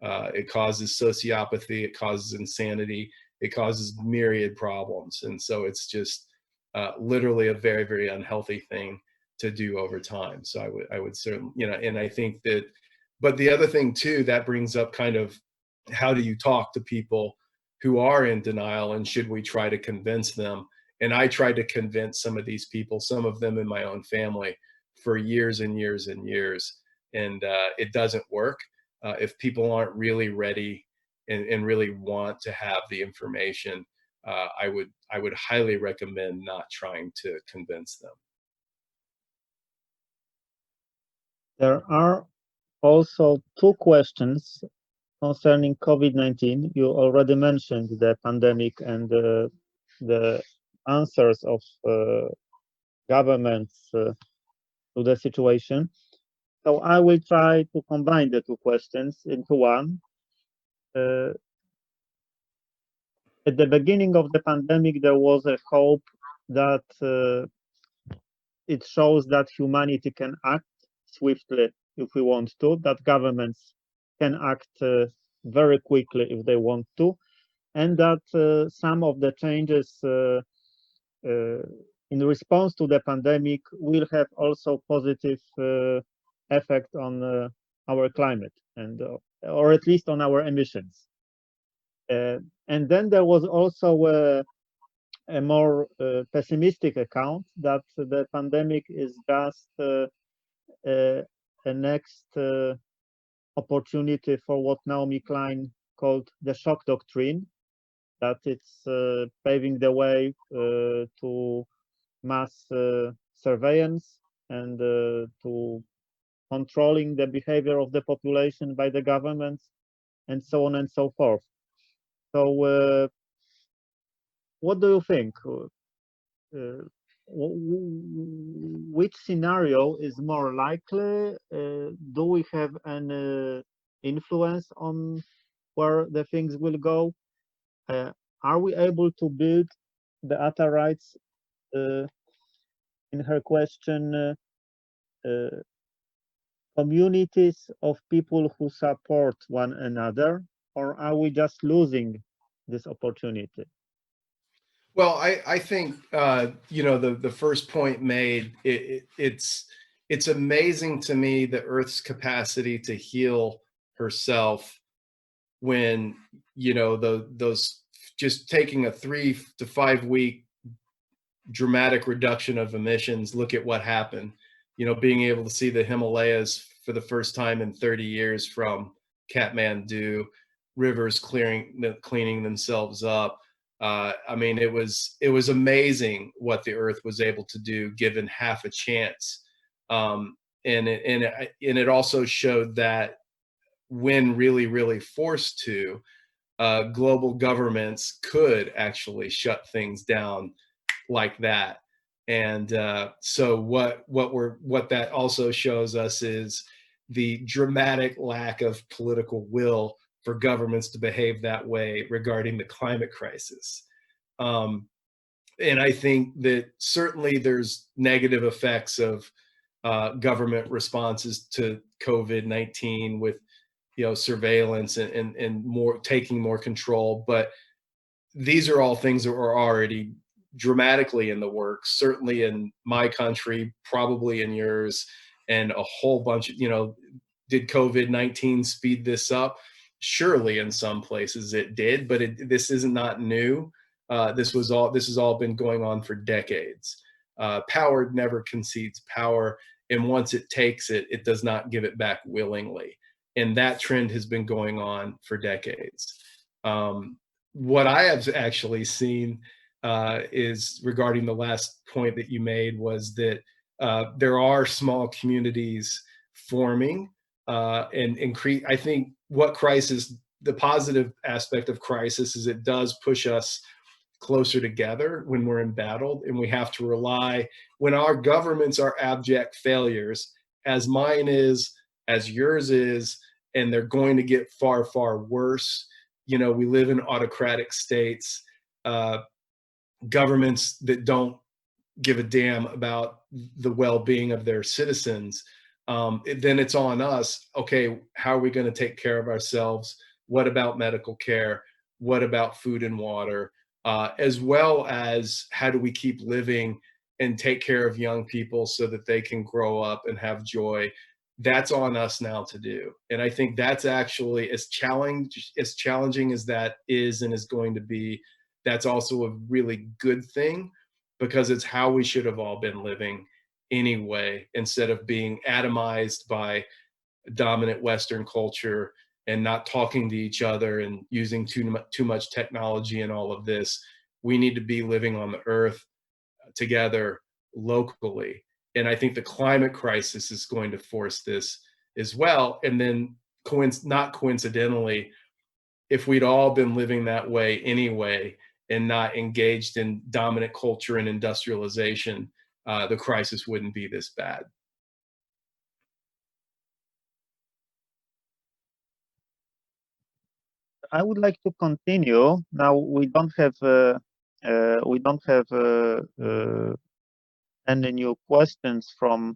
It causes sociopathy, it causes insanity, it causes myriad problems. And so it's just literally a very, very unhealthy thing to do over time. So I would certainly, you know, and I think that, but the other thing too, that brings up kind of how do you talk to people who are in denial, and should we try to convince them? And I tried to convince some of these people, some of them in my own family, for years and years and years. And it doesn't work if people aren't really ready and really want to have the information. I would highly recommend not trying to convince them. There are also two questions concerning COVID-19. You already mentioned the pandemic and the answers of governments to the situation. So I will try to combine the two questions into one. At the beginning of the pandemic, there was a hope that it shows that humanity can act swiftly if we want to, that governments can act very quickly if they want to, and that some of the changes in response to the pandemic will have also positive effect on our climate, and or at least on our emissions. And then there was also a more pessimistic account that the pandemic is just a next opportunity for what Naomi Klein called the Shock Doctrine, that it's paving the way to mass surveillance and to controlling the behavior of the population by the governments, and so on and so forth. So what do you think? Which scenario is more likely? Do we have an influence on where the things will go? Are we able to build, the Atta writes in her question, communities of people who support one another, or are we just losing this opportunity? Well, I think you know, the first point made, it's amazing to me the Earth's capacity to heal herself when, you know, those just taking a 3 to 5 week dramatic reduction of emissions. Look at what happened. You know, being able to see the Himalayas for the first time in 30 years from Kathmandu, rivers cleaning themselves up. I mean, it was amazing what the Earth was able to do given half a chance, and it also showed that when really forced to, global governments could actually shut things down like that. And so what that also shows us is the dramatic lack of political will for governments to behave that way regarding the climate crisis. And I think that certainly there's negative effects of government responses to COVID-19 with, you know, surveillance and more taking more control. But these are all things that are already dramatically in the works, certainly in my country, probably in yours, and a whole bunch of, you know, did COVID-19 speed this up? Surely in some places it did, but this is not new. This has all been going on for decades. Power never concedes power, and once it takes it, it does not give it back willingly. And that trend has been going on for decades. What I have actually seen is, regarding the last point that you made, was that there are small communities forming and increase. I think what crisis, the positive aspect of crisis, is it does push us closer together when we're embattled, and we have to rely when our governments are abject failures, as mine is, as yours is, and they're going to get far, far worse. You know, we live in autocratic states, governments that don't give a damn about the well-being of their citizens. Then it's on us. Okay, how are we going to take care of ourselves? What about medical care? What about food and water? As well as how do we keep living and take care of young people so that they can grow up and have joy? That's on us now to do. And I think that's actually as challenging as that is and is going to be, that's also a really good thing, because it's how we should have all been living anyway, instead of being atomized by dominant Western culture and not talking to each other and using too much technology and all of this. We need to be living on the earth together locally. And I think the climate crisis is going to force this as well. And then not coincidentally, if we'd all been living that way anyway and not engaged in dominant culture and industrialization, the crisis wouldn't be this bad. I would like to continue. Now we don't have any new questions from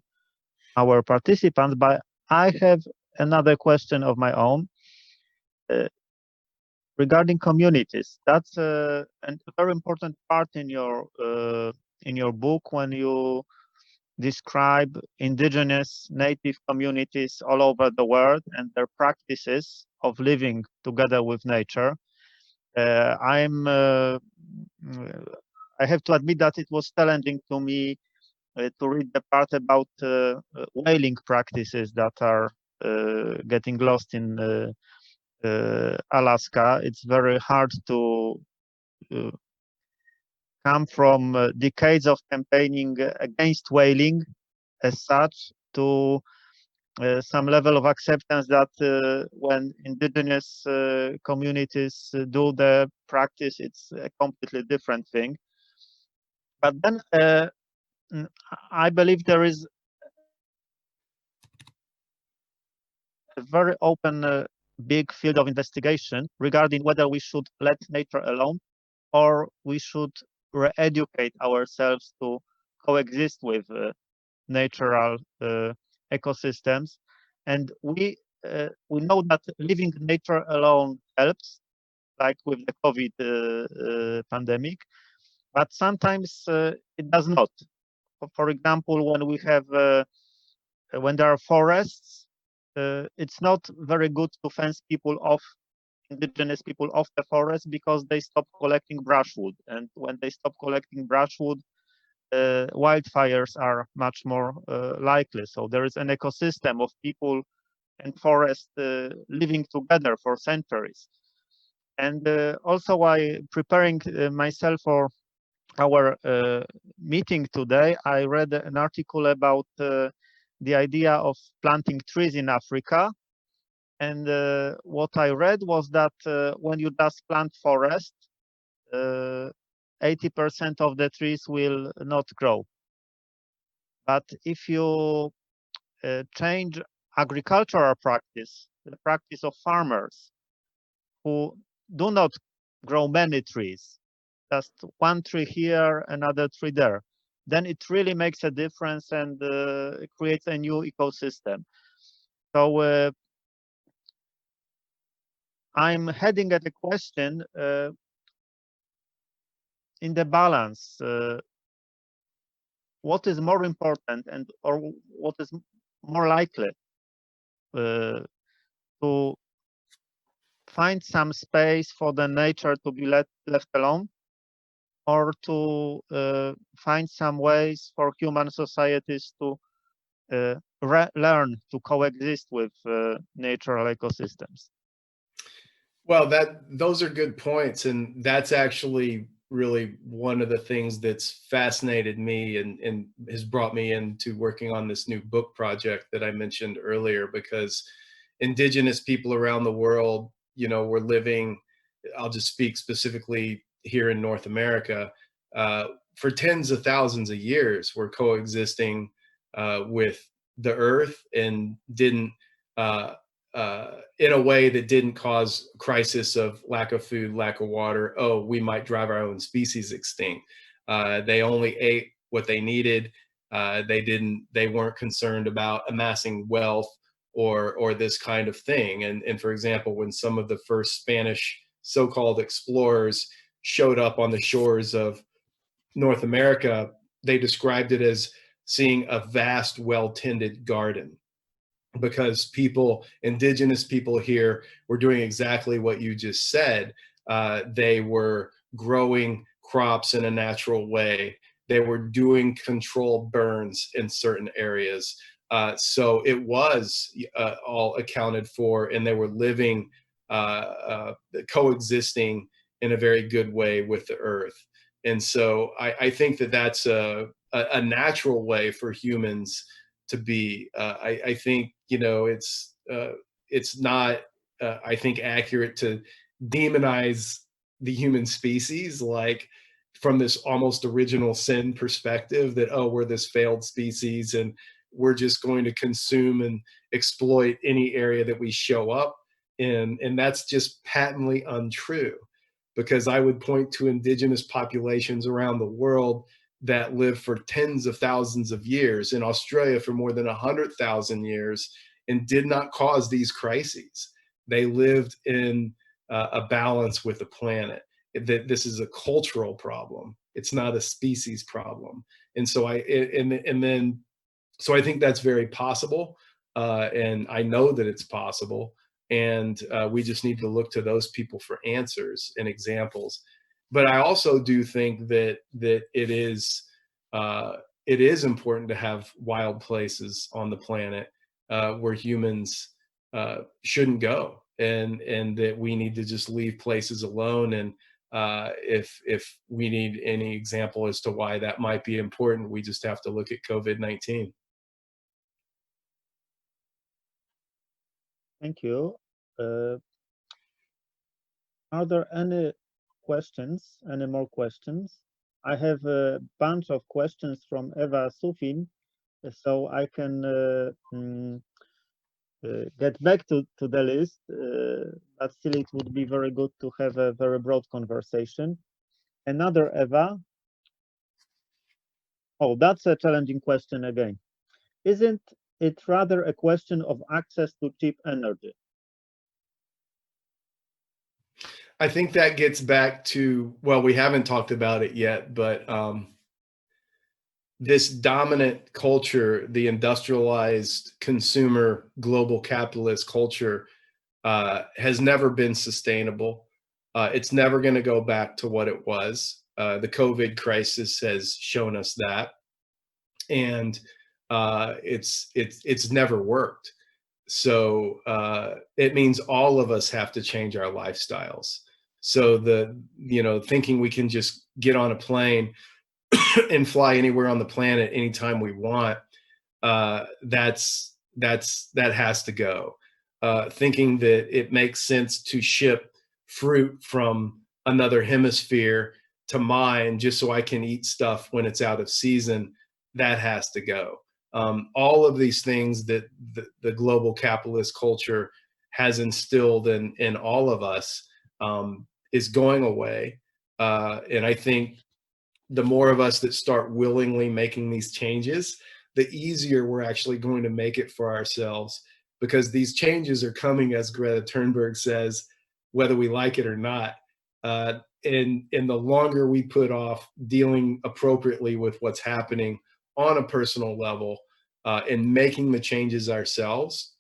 our participants, but I have another question of my own regarding communities. That's a very important part in your book when you describe indigenous native communities all over the world and their practices of living together with nature. I have to admit that it was challenging to me to read the part about whaling practices that are getting lost in Alaska. It's very hard to come from decades of campaigning against whaling as such to some level of acceptance that when indigenous communities do the practice, it's a completely different thing. But then I believe there is a very open, big field of investigation regarding whether we should let nature alone or we should re-educate ourselves to coexist with natural ecosystems. And we know that leaving nature alone helps, like with the COVID pandemic, but sometimes it does not. For example, when there are forests, it's not very good to fence indigenous people off the forest, because they stop collecting brushwood. And when they stop collecting brushwood, wildfires are much more likely. So there is an ecosystem of people and forest living together for centuries. And also, while preparing myself for our meeting today, I read an article about the idea of planting trees in Africa. And what I read was that when you just plant forest, 80% of the trees will not grow. But if you change agricultural practice, the practice of farmers who do not grow many trees, just one tree here, another tree there, then it really makes a difference and creates a new ecosystem. So I'm heading at a question in the balance. What is more important, or what is more likely to find some space for the nature to be left alone, or to find some ways for human societies to learn to coexist with natural ecosystems? Well, those are good points, and that's actually really one of the things that's fascinated me and has brought me into working on this new book project that I mentioned earlier, because indigenous people around the world, we're living, I'll just speak specifically here in North America, for tens of thousands of years were coexisting with the earth, and didn't in a way that didn't cause crisis of lack of food, lack of water. Oh, we might drive our own species extinct. They only ate what they needed. They weren't concerned about amassing wealth or this kind of thing. And for example, when some of the first Spanish so-called explorers showed up on the shores of North America, they described it as seeing a vast, well-tended garden, because indigenous people here were doing exactly what you just said. They were growing crops in a natural way. They were doing controlled burns in certain areas. So it was all accounted for, and they were living, coexisting in a very good way with the earth. And so I think that that's a natural way for humans to be. I think, it's not, I think, accurate to demonize the human species, like from this almost original sin perspective that, oh, we're this failed species and we're just going to consume and exploit any area that we show up in. And that's just patently untrue, because I would point to indigenous populations around the world that lived for tens of thousands of years, in Australia for more than 100,000 years, and did not cause these crises. They lived in a balance with the planet. This is a cultural problem. It's not a species problem. And so so I think that's very possible. And I know that it's possible. And we just need to look to those people for answers and examples. But I also do think that it is important to have wild places on the planet where humans shouldn't go, and that we need to just leave places alone. And if we need any example as to why that might be important, we just have to look at COVID-19. Thank you. Are there any more questions? I have a bunch of questions from Eva Sufin, so I can get back to the list, but still it would be very good to have a very broad conversation. Another Eva. Oh, that's a challenging question again. Isn't it rather a question of access to cheap energy? I think that gets back to, well, we haven't talked about it yet, but this dominant culture, the industrialized consumer global capitalist culture, has never been sustainable. It's never going to go back to what it was. The COVID crisis has shown us that, and it's never worked. So it means all of us have to change our lifestyles. So thinking we can just get on a plane and fly anywhere on the planet anytime we want, that has to go. Thinking that it makes sense to ship fruit from another hemisphere to mine just so I can eat stuff when it's out of season, that has to go. All of these things that the global capitalist culture has instilled in all of us is going away. And I think the more of us that start willingly making these changes, the easier we're actually going to make it for ourselves, because these changes are coming, as Greta Thunberg says, whether we like it or not. And the longer we put off dealing appropriately with what's happening on a personal level and making the changes ourselves,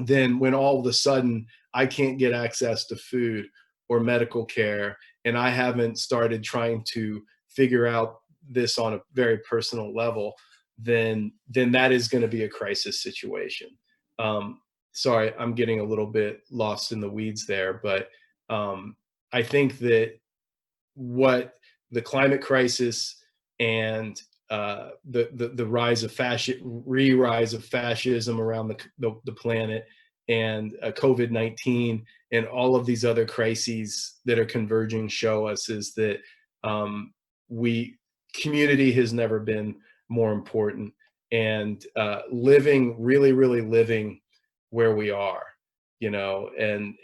then when all of a sudden I can't get access to food or medical care, and I haven't started trying to figure out this on a very personal level, then that is going to be a crisis situation. Sorry, I'm getting a little bit lost in the weeds there, but I think that what the climate crisis and the rise of re-rise of fascism around the planet, and COVID-19 and all of these other crises that are converging show us is that community has never been more important, and really living where we are, you know, and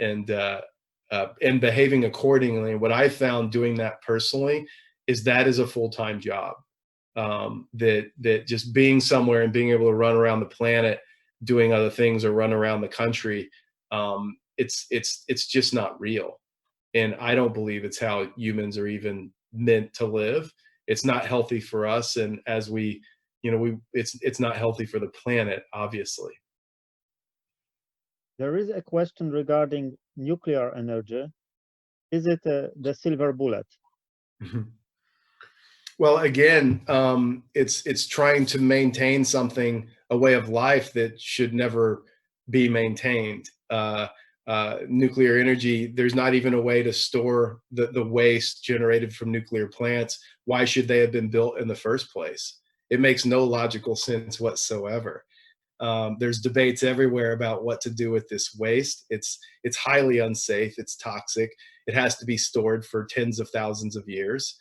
behaving accordingly. What I found doing that personally is that is a full-time job. That just being somewhere and being able to run around the planet doing other things or run around the country, it's just not real. And I don't believe it's how humans are even meant to live. It's not healthy for us, and as it's not healthy for the planet, obviously. There is a question regarding nuclear energy. Is it the silver bullet? Well, again, it's trying to maintain something, a way of life that should never be maintained. Nuclear energy, there's not even a way to store the waste generated from nuclear plants. Why should they have been built in the first place? It makes no logical sense whatsoever. There's debates everywhere about what to do with this waste. It's highly unsafe. It's toxic. It has to be stored for tens of thousands of years.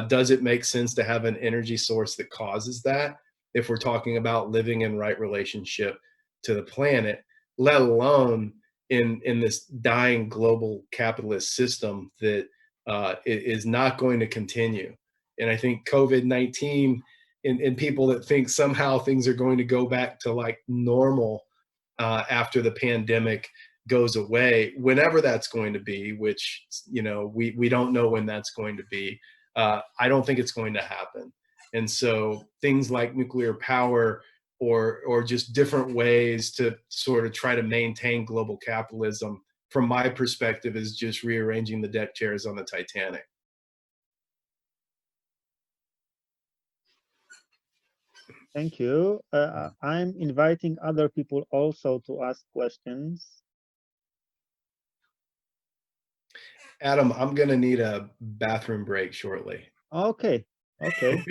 Does it make sense to have an energy source that causes that if we're talking about living in right relationship to the planet, let alone in this dying global capitalist system that is not going to continue? And I think COVID-19 and people that think somehow things are going to go back to like normal after the pandemic goes away, whenever that's going to be, which, you know, we don't know when that's going to be. I don't think it's going to happen. And so things like nuclear power or just different ways to sort of try to maintain global capitalism, from my perspective, is just rearranging the deck chairs on the Titanic. Thank you. I'm inviting other people also to ask questions. Adam, I'm going to need a bathroom break shortly. Okay. Okay.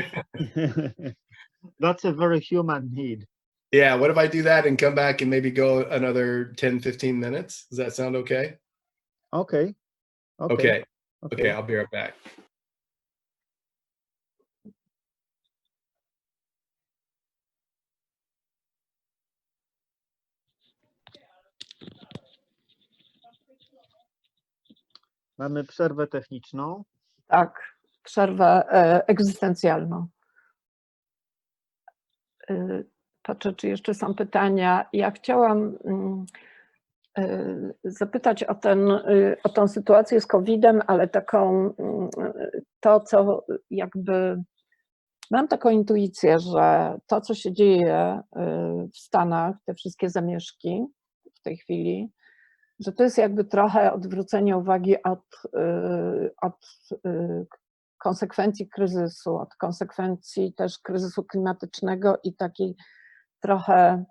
That's a very human need. Yeah. What if I do that and come back and maybe go another 10, 15 minutes? Does that sound okay? Okay. Okay. Okay. I'll be right back. Mamy przerwę techniczną. Tak, przerwę egzystencjalną. Patrzę, czy jeszcze są pytania. Ja chciałam zapytać o tą sytuację z COVID-em, ale to, co jakby mam taką intuicję, że to, co się dzieje w Stanach, te wszystkie zamieszki w tej chwili, że to jest jakby trochę odwrócenie uwagi od konsekwencji kryzysu, od konsekwencji też kryzysu klimatycznego i takiej trochę,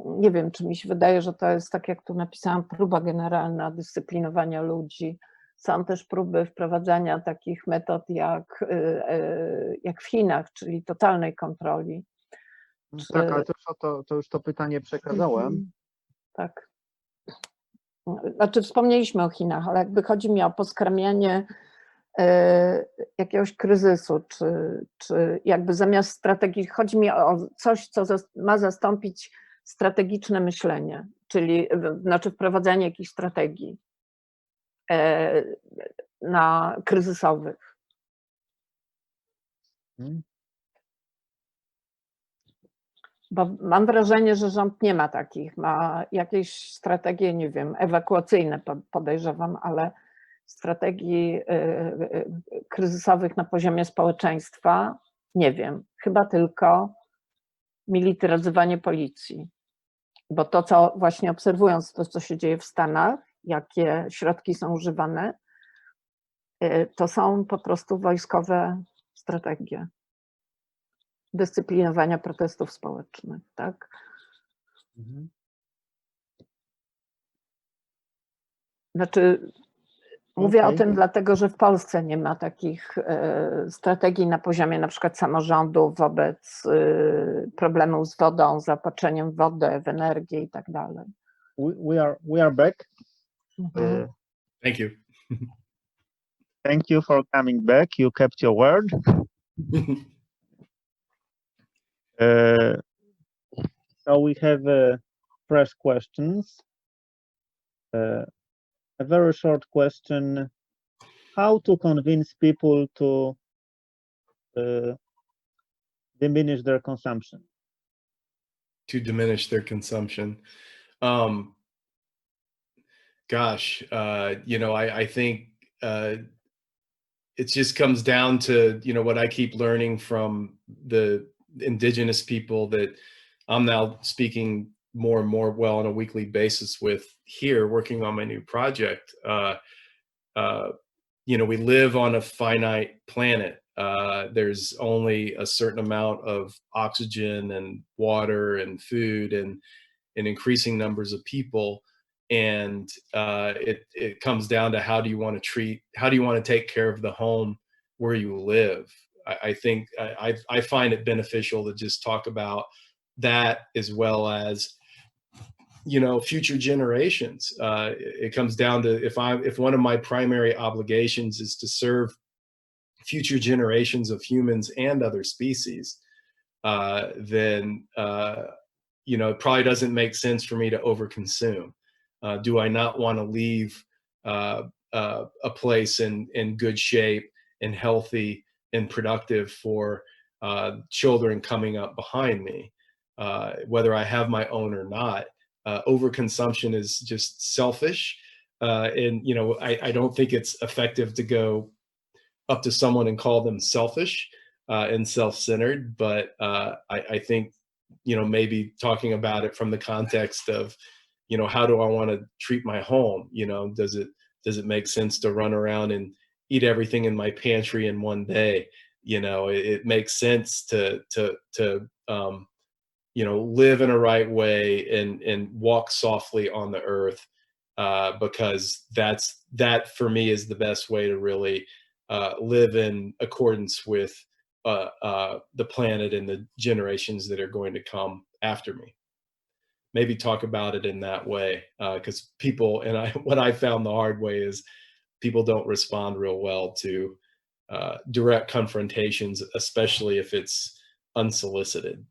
nie wiem, czy mi się wydaje, że to jest, tak jak tu napisałam, próba generalna dyscyplinowania ludzi. Są też próby wprowadzania takich metod jak w Chinach, czyli totalnej kontroli. Tak, ale to już to pytanie przekazałem. Tak. Znaczy wspomnieliśmy o Chinach, ale jakby chodzi mi o poskramianie jakiegoś kryzysu, czy jakby zamiast strategii, chodzi mi o coś, co ma zastąpić strategiczne myślenie, czyli znaczy wprowadzanie jakichś strategii kryzysowych. Bo mam wrażenie, że rząd nie ma takich, ma jakieś strategie, nie wiem, ewakuacyjne podejrzewam, ale strategii kryzysowych na poziomie społeczeństwa nie wiem, chyba tylko militaryzowanie policji. Bo to, co właśnie obserwując to, co się dzieje w Stanach, jakie środki są używane, to są po prostu wojskowe strategie dyscyplinowania protestów społecznych, tak? Znaczy, mówię o tym dlatego, że w Polsce nie ma takich strategii na poziomie na przykład samorządu wobec problemów z wodą, zaopatrzeniem w wodę, w energię i tak dalej. We are back. Mhm. Thank you. Thank you for coming back. You kept your word. So we have fresh questions. A very short question: how to convince people to diminish their consumption? To diminish their consumption. Gosh, I think it just comes down to, what I keep learning from the indigenous people that I'm now speaking more and more well on a weekly basis with here, working on my new project. We live on a finite planet. There's only a certain amount of oxygen and water and food and increasing numbers of people. And it comes down to how do you want to take care of the home where you live. I think I find it beneficial to just talk about that, as well as future generations. It comes down to if one of my primary obligations is to serve future generations of humans and other species, then it probably doesn't make sense for me to overconsume. Do I not want to leave a place in good shape and healthy and productive for children coming up behind me, whether I have my own or not? Overconsumption is just selfish, and I don't think it's effective to go up to someone and call them selfish and self-centered. But I think maybe talking about it from the context of how do I want to treat my home? Does it make sense to run around and eat everything in my pantry in one day? It makes sense to live in a right way and walk softly on the earth, because that for me is the best way to really live in accordance with the planet and the generations that are going to come after me. Maybe talk about it in that way, because people, and what I found the hard way is people don't respond real well to direct confrontations, especially if it's unsolicited.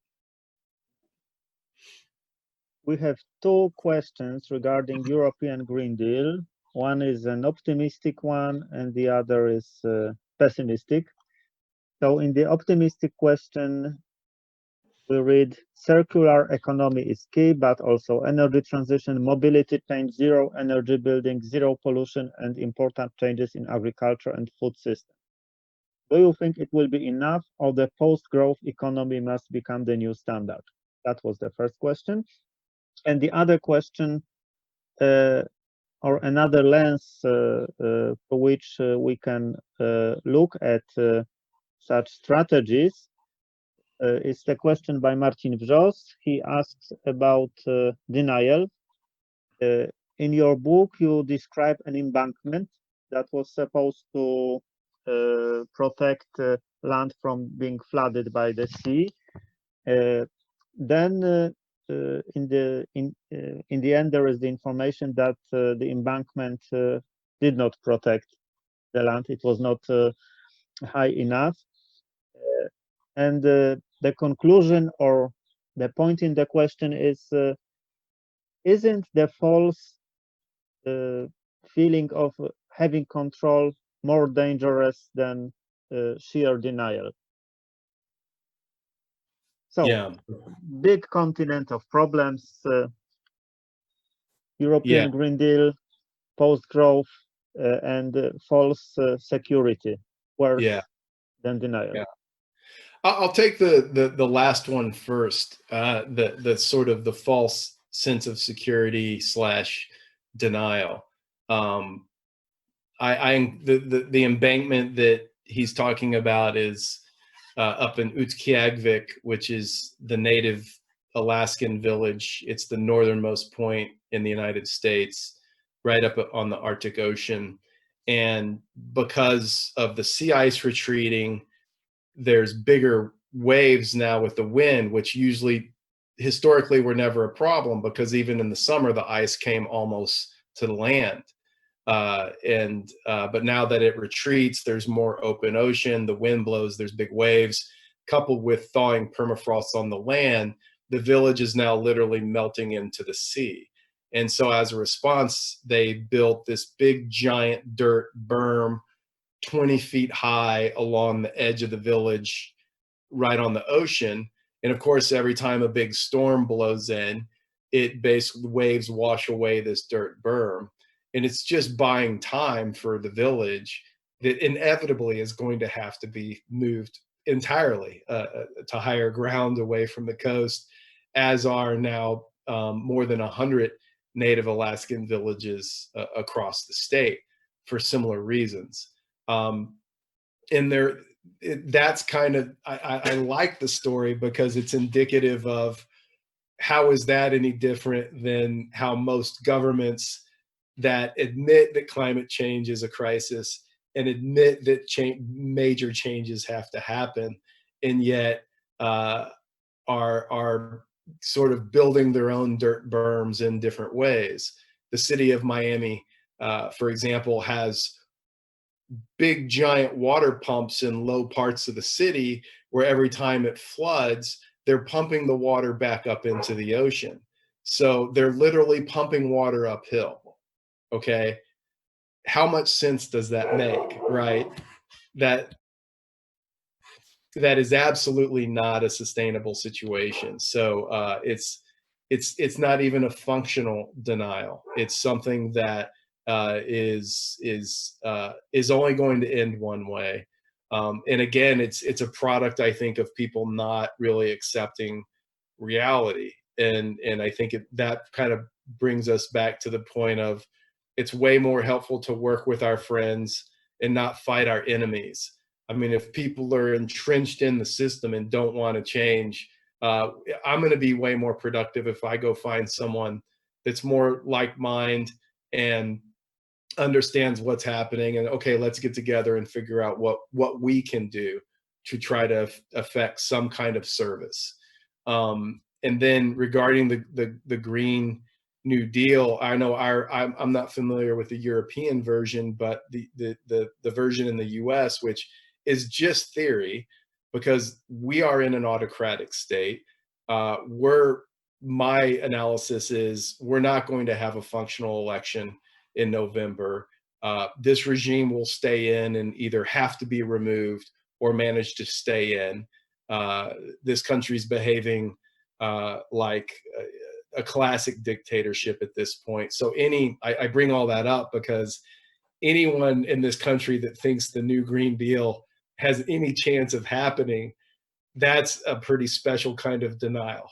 We have two questions regarding European Green Deal. One is an optimistic one and the other is pessimistic. So in the optimistic question, we read, circular economy is key, but also energy transition, mobility change, zero energy building, zero pollution, and important changes in agriculture and food system. Do you think it will be enough, or the post-growth economy must become the new standard? That was the first question. And the other question, or another lens for which we can look at such strategies, is the question by Marcin Wrzos. He asks about denial. In your book, you describe an embankment that was supposed to protect land from being flooded by the sea. Then in the end, there is the information that the embankment did not protect the land. It was not high enough. And the conclusion, or the point in the question is, isn't the false feeling of having control more dangerous than sheer denial? So, Yeah. big continent of problems, European Green Deal, post-growth, and false security, worse than denial. Yeah. I'll take the last one first. The sort of the false sense of security / denial. The embankment that he's talking about is up in Utqiagvik, which is the native Alaskan village. It's the northernmost point in the United States, right up on the Arctic Ocean. And because of the sea ice retreating, there's bigger waves now with the wind, which usually historically were never a problem, because even in the summer, the ice came almost to the land. But now that it retreats, there's more open ocean, the wind blows, there's big waves, coupled with thawing permafrost on the land, the village is now literally melting into the sea. And so as a response, they built this big giant dirt berm 20 feet high along the edge of the village, right on the ocean. And of course, every time a big storm blows in, it basically waves wash away this dirt berm. And it's just buying time for the village that inevitably is going to have to be moved entirely to higher ground away from the coast, as are now more than 100 native Alaskan villages across the state for similar reasons. And that's kind of, I like the story because it's indicative of how is that any different than how most governments that admit that climate change is a crisis and admit that major changes have to happen, and yet are sort of building their own dirt berms in different ways. The city of Miami, for example, has big giant water pumps in low parts of the city where every time it floods, they're pumping the water back up into the ocean. So they're literally pumping water uphill. Okay. How much sense does that make, right? That is absolutely not a sustainable situation. So it's not even a functional denial. It's something that is only going to end one way. And again, it's a product, I think, of people not really accepting reality. And I think that kind of brings us back to the point of it's way more helpful to work with our friends and not fight our enemies. I mean, if people are entrenched in the system and don't want to change, I'm going to be way more productive if I go find someone that's more like-minded and understands what's happening, and okay, let's get together and figure out what we can do to try to affect some kind of service. And then regarding the Green New Deal, I know I'm not familiar with the European version, but the version in the US, which is just theory, because we are in an autocratic state. My analysis is we're not going to have a functional election in November. This regime will stay in and either have to be removed or manage to stay in. This country's behaving like a classic dictatorship at this point. So I bring all that up because anyone in this country that thinks the new Green Deal has any chance of happening, that's a pretty special kind of denial.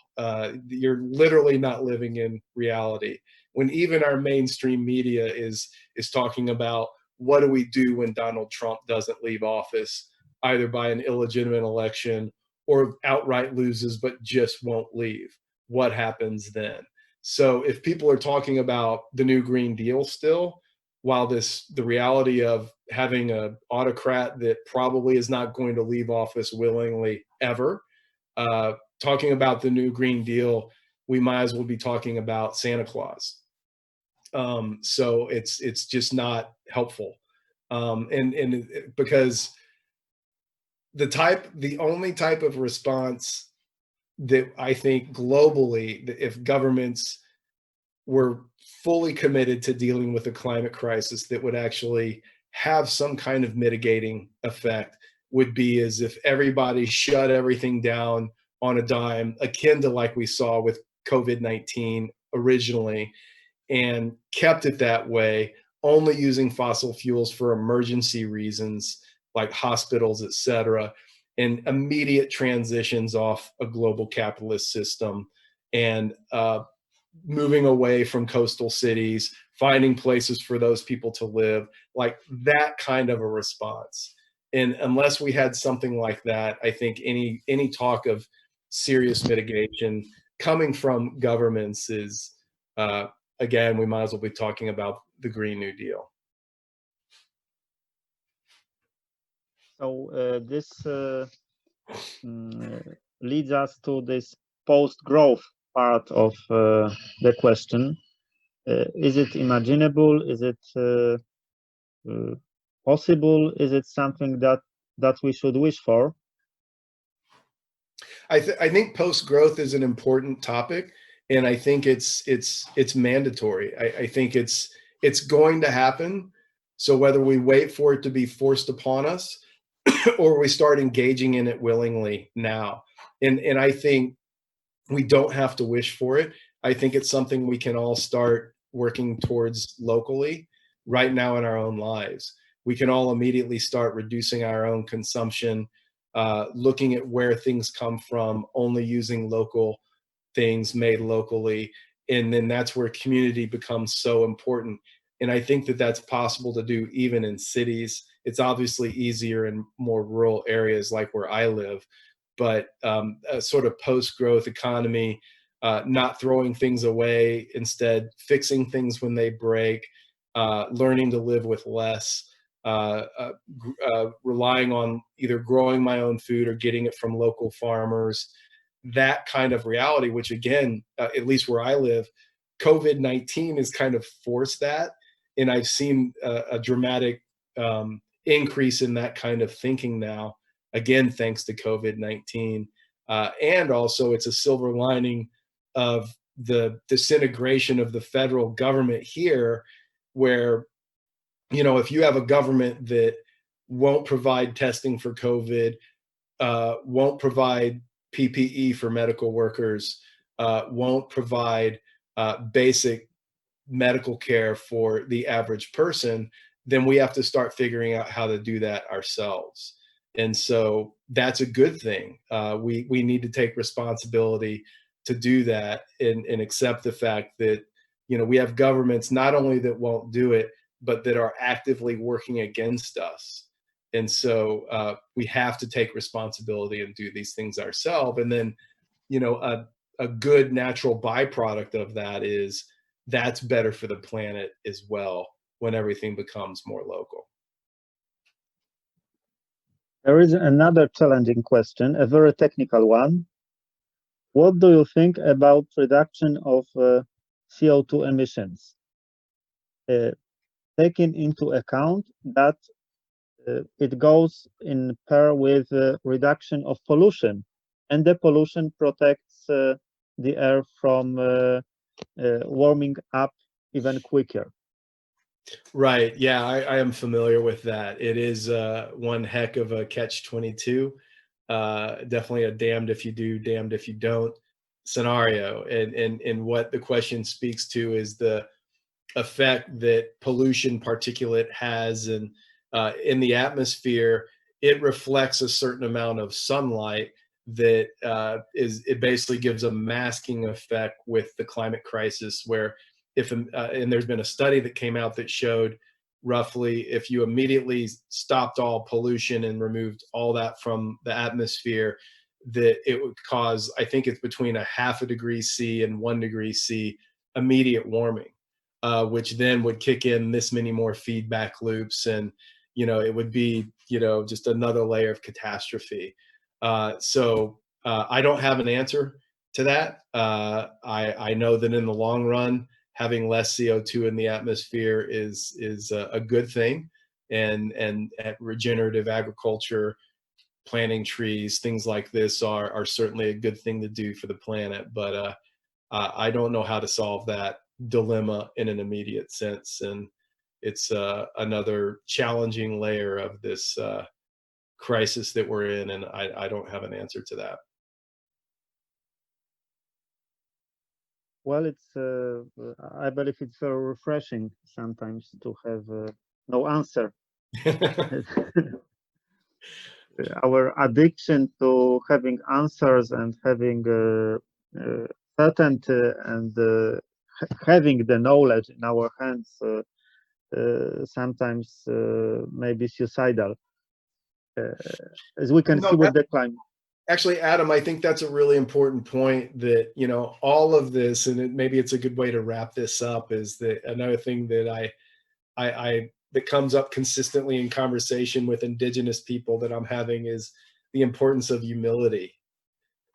You're literally not living in reality. When even our mainstream media is talking about what do we do when Donald Trump doesn't leave office, either by an illegitimate election or outright loses but just won't leave. What happens then? So if people are talking about the new Green Deal still, while the reality of having an autocrat that probably is not going to leave office willingly ever, talking about the new Green Deal, we might as well be talking about Santa Claus. So it's just not helpful. And because the only type of response that I think globally, if governments were fully committed to dealing with the climate crisis that would actually have some kind of mitigating effect, would be as if everybody shut everything down on a dime, akin to like we saw with COVID-19 originally, and kept it that way, only using fossil fuels for emergency reasons like hospitals, et cetera, and immediate transitions off a global capitalist system, and moving away from coastal cities, finding places for those people to live, like that kind of a response. And unless we had something like that, I think any talk of serious mitigation coming from governments is, again, we might as well be talking about the Green New Deal. So this leads us to this post-growth part of the question. Is it imaginable? Is it possible? Is it something that we should wish for? I think post-growth is an important topic, and I think it's mandatory. I think it's going to happen. So whether we wait for it to be forced upon us or we start engaging in it willingly now. And I think we don't have to wish for it. I think it's something we can all start working towards locally right now in our own lives. We can all immediately start reducing our own consumption, looking at where things come from, only using local things made locally. And then that's where community becomes so important. And I think that that's possible to do even in cities. It's obviously easier in more rural areas like where I live, but a sort of post-growth economy, not throwing things away, instead fixing things when they break, learning to live with less, relying on either growing my own food or getting it from local farmers. That kind of reality, which again, at least where I live, COVID-19 has kind of forced that. And I've seen a dramatic increase in that kind of thinking now, again, thanks to COVID-19. And also it's a silver lining of the disintegration of the federal government here, where, you know, if you have a government that won't provide testing for COVID, won't provide PPE for medical workers, won't provide basic medical care for the average person, then we have to start figuring out how to do that ourselves. And so that's a good thing. We need to take responsibility to do that and accept the fact that, you know, we have governments not only that won't do it, but that are actively working against us. And so we have to take responsibility and do these things ourselves. And then, you know, a good natural byproduct of that is that's better for the planet as well when everything becomes more local. There is another challenging question, a very technical one. What do you think about reduction of CO2 emissions? Taking into account that it goes in pair with reduction of pollution, and the pollution protects the earth from warming up even quicker. Right. Yeah, I am familiar with that. It is one heck of a catch-22. Definitely a damned if you do, damned if you don't scenario. And what the question speaks to is the effect that pollution particulate has, and in the atmosphere, it reflects a certain amount of sunlight that it basically gives a masking effect with the climate crisis, where if and there's been a study that came out that showed roughly if you immediately stopped all pollution and removed all that from the atmosphere, that it would cause, I think it's between 0.5 degrees C and 1 degree C immediate warming, which then would kick in this many more feedback loops, and you know it would be, you know, just another layer of catastrophe. So I don't have an answer to that. I know that in the long run, having less CO2 in the atmosphere is a good thing, and regenerative agriculture, planting trees, things like this are certainly a good thing to do for the planet. But I don't know how to solve that dilemma in an immediate sense, and it's another challenging layer of this crisis that we're in, and I don't have an answer to that. Well, it's I believe it's very refreshing sometimes to have no answer. Our addiction to having answers and having certainty and having the knowledge in our hands sometimes may be suicidal, as we can see with the climate. Actually, Adam, I think that's a really important point, that, you know, all of this, and maybe it's a good way to wrap this up, is that another thing that that comes up consistently in conversation with Indigenous people that I'm having is the importance of humility,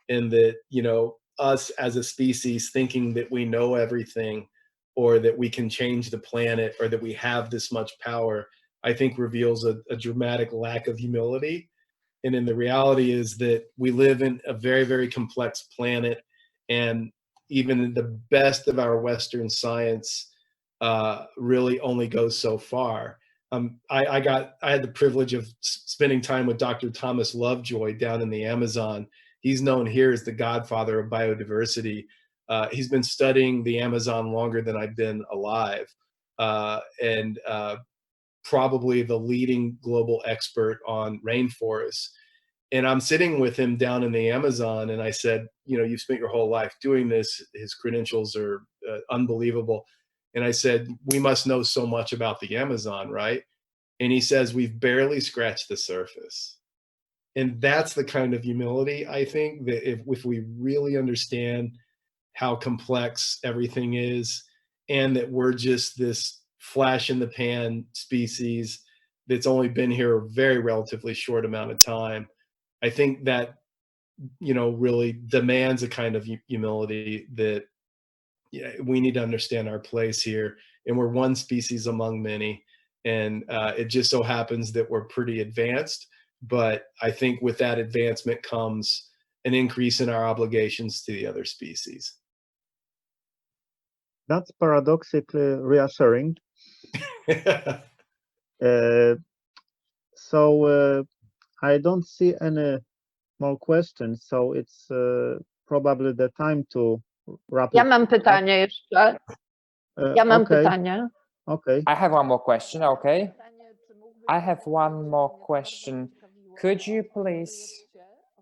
and that, you know, us as a species thinking that we know everything, or that we can change the planet, or that we have this much power, I think reveals a dramatic lack of humility. And then the reality is that we live in a very, very complex planet, and even the best of our Western science really only goes so far. I had the privilege of spending time with Dr. Thomas Lovejoy down in the Amazon. He's known here as the godfather of biodiversity. He's been studying the Amazon longer than I've been alive, and probably the leading global expert on rainforests. And I'm sitting with him down in the Amazon, and I said, you know, you've spent your whole life doing this. His credentials are unbelievable. And I said, we must know so much about the Amazon, right? And he says, we've barely scratched the surface. And that's the kind of humility, I think, that if we really understand how complex everything is, and that we're just this flash in the pan species that's only been here a very relatively short amount of time, I think that, you know, really demands a kind of humility that, yeah, we need to understand our place here, and we're one species among many. And it just so happens that we're pretty advanced, but I think with that advancement comes an increase in our obligations to the other species. That's paradoxically reassuring. So I don't see any more questions, so it's probably the time to wrap Ja it mam up. pytanie jeszcze. Ja mam Okay, pytanie. okay. I have one more question, okay? I have one more question. Could you please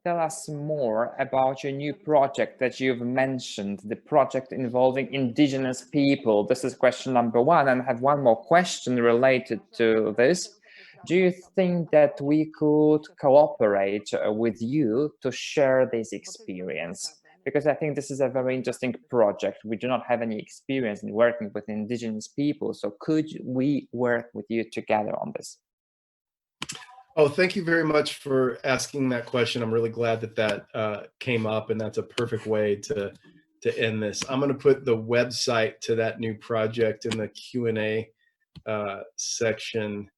tell us more about your new project that you've mentioned, the project involving indigenous people? This is question number one, and I have one more question related to this. Do you think that we could cooperate with you to share this experience? Because I think this is a very interesting project. We do not have any experience in working with indigenous people, so could we work with you together on this? Oh, thank you very much for asking that question. I'm really glad that that came up, and that's a perfect way to end this. I'm going to put the website to that new project in the Q&A section,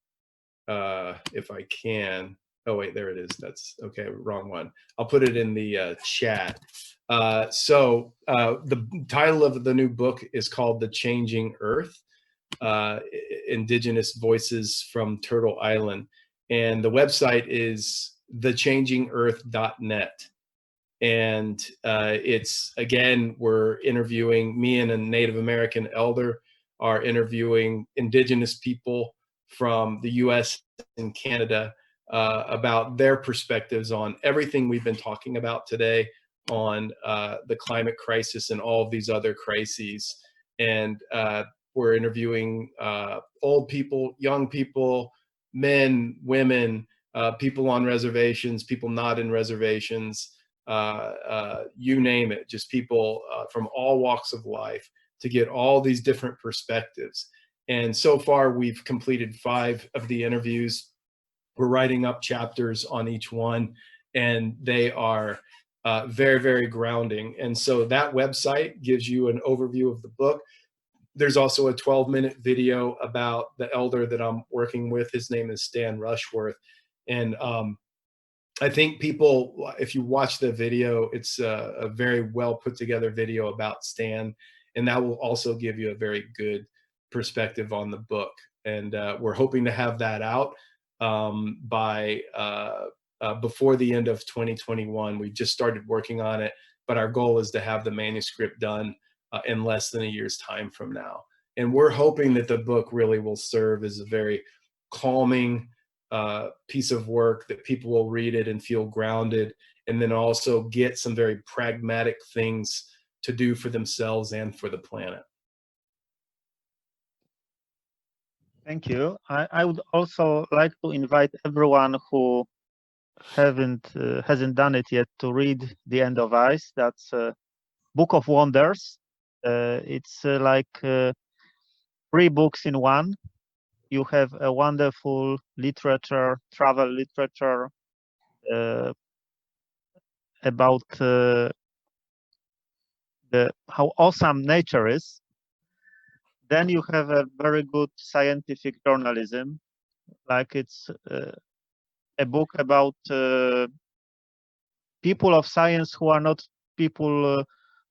if I can. Oh, wait, there it is. That's okay, wrong one. I'll put it in the chat. So the title of the new book is called The Changing Earth, Indigenous Voices from Turtle Island. And the website is thechangingearth.net. And it's, again, we're interviewing, me and a Native American elder are interviewing indigenous people from the US and Canada about their perspectives on everything we've been talking about today, on the climate crisis and all of these other crises. And we're interviewing old people, young people, men, women, people on reservations, people not in reservations, you name it, just people from all walks of life, to get all these different perspectives. And so far, we've completed 5 of the interviews. We're writing up chapters on each one, and they are very, very grounding. And so that website gives you an overview of the book. There's also a 12-minute video about the elder that I'm working with. His name is Stan Rushworth. And I think people, if you watch the video, it's a very well put together video about Stan. And that will also give you a very good perspective on the book. And we're hoping to have that out by before the end of 2021. We just started working on it, but our goal is to have the manuscript done in less than a year's time from now. And we're hoping that the book really will serve as a very calming piece of work, that people will read it and feel grounded, and then also get some very pragmatic things to do for themselves and for the planet. Thank you. I would also like to invite everyone who hasn't done it yet to read The End of Ice. That's a Book of Wonders. It's like 3 books in one. You have a wonderful literature, travel literature about how awesome nature is. Then you have a very good scientific journalism, like it's a book about people of science who are not people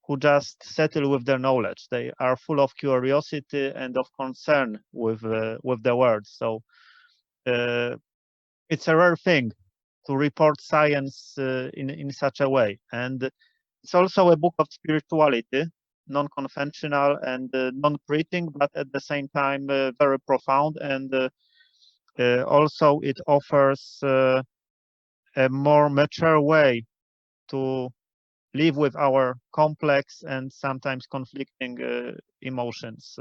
who just settle with their knowledge. They are full of curiosity and of concern with the world. So it's a rare thing to report science in such a way. And it's also a book of spirituality, non-conventional and non-preaching, but at the same time very profound. And also it offers a more mature way to live with our complex and sometimes conflicting emotions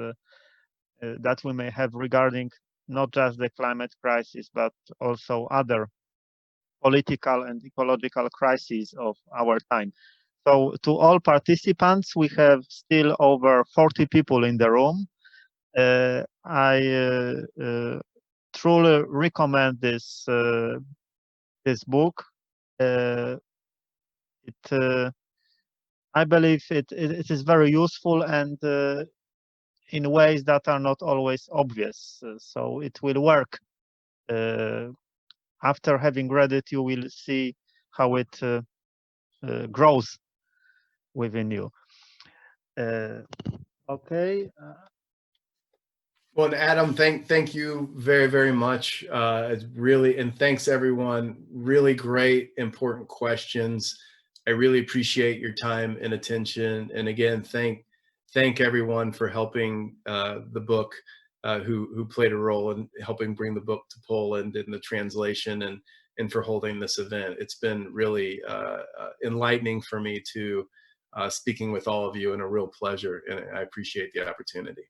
that we may have regarding not just the climate crisis, but also other political and ecological crises of our time. So to all participants, we have still over 40 people in the room. I truly recommend this book. I believe it is very useful and in ways that are not always obvious. So it will work. After having read it, you will see how it grows within you. Okay. Well, and Adam, thank you very, very much. It's really, and thanks everyone. Really great, important questions. I really appreciate your time and attention. And again, thank everyone for helping the book, who played a role in helping bring the book to Poland in the translation and for holding this event. It's been really enlightening for me to speaking with all of you, and a real pleasure. And I appreciate the opportunity.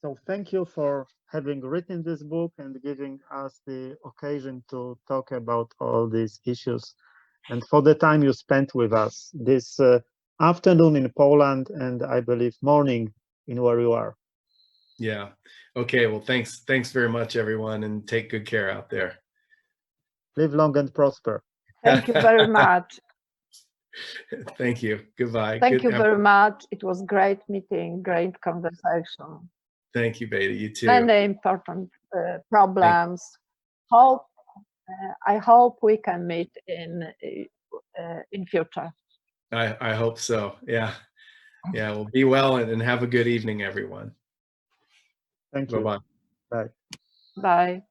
So thank you for having written this book and giving us the occasion to talk about all these issues, and for the time you spent with us this afternoon in Poland, and I believe morning in where you are. Yeah. Okay. Well, thanks very much, everyone, and take good care out there. Live long and prosper. Thank you very much. Thank you. Goodbye. Thank you very much. It was great meeting, great conversation. Thank you, Beta. You too. Many important problems. I hope we can meet in future. I hope so. Yeah. Yeah. Well, be well and have a good evening, everyone. Thank you. Bye-bye. Bye. Bye.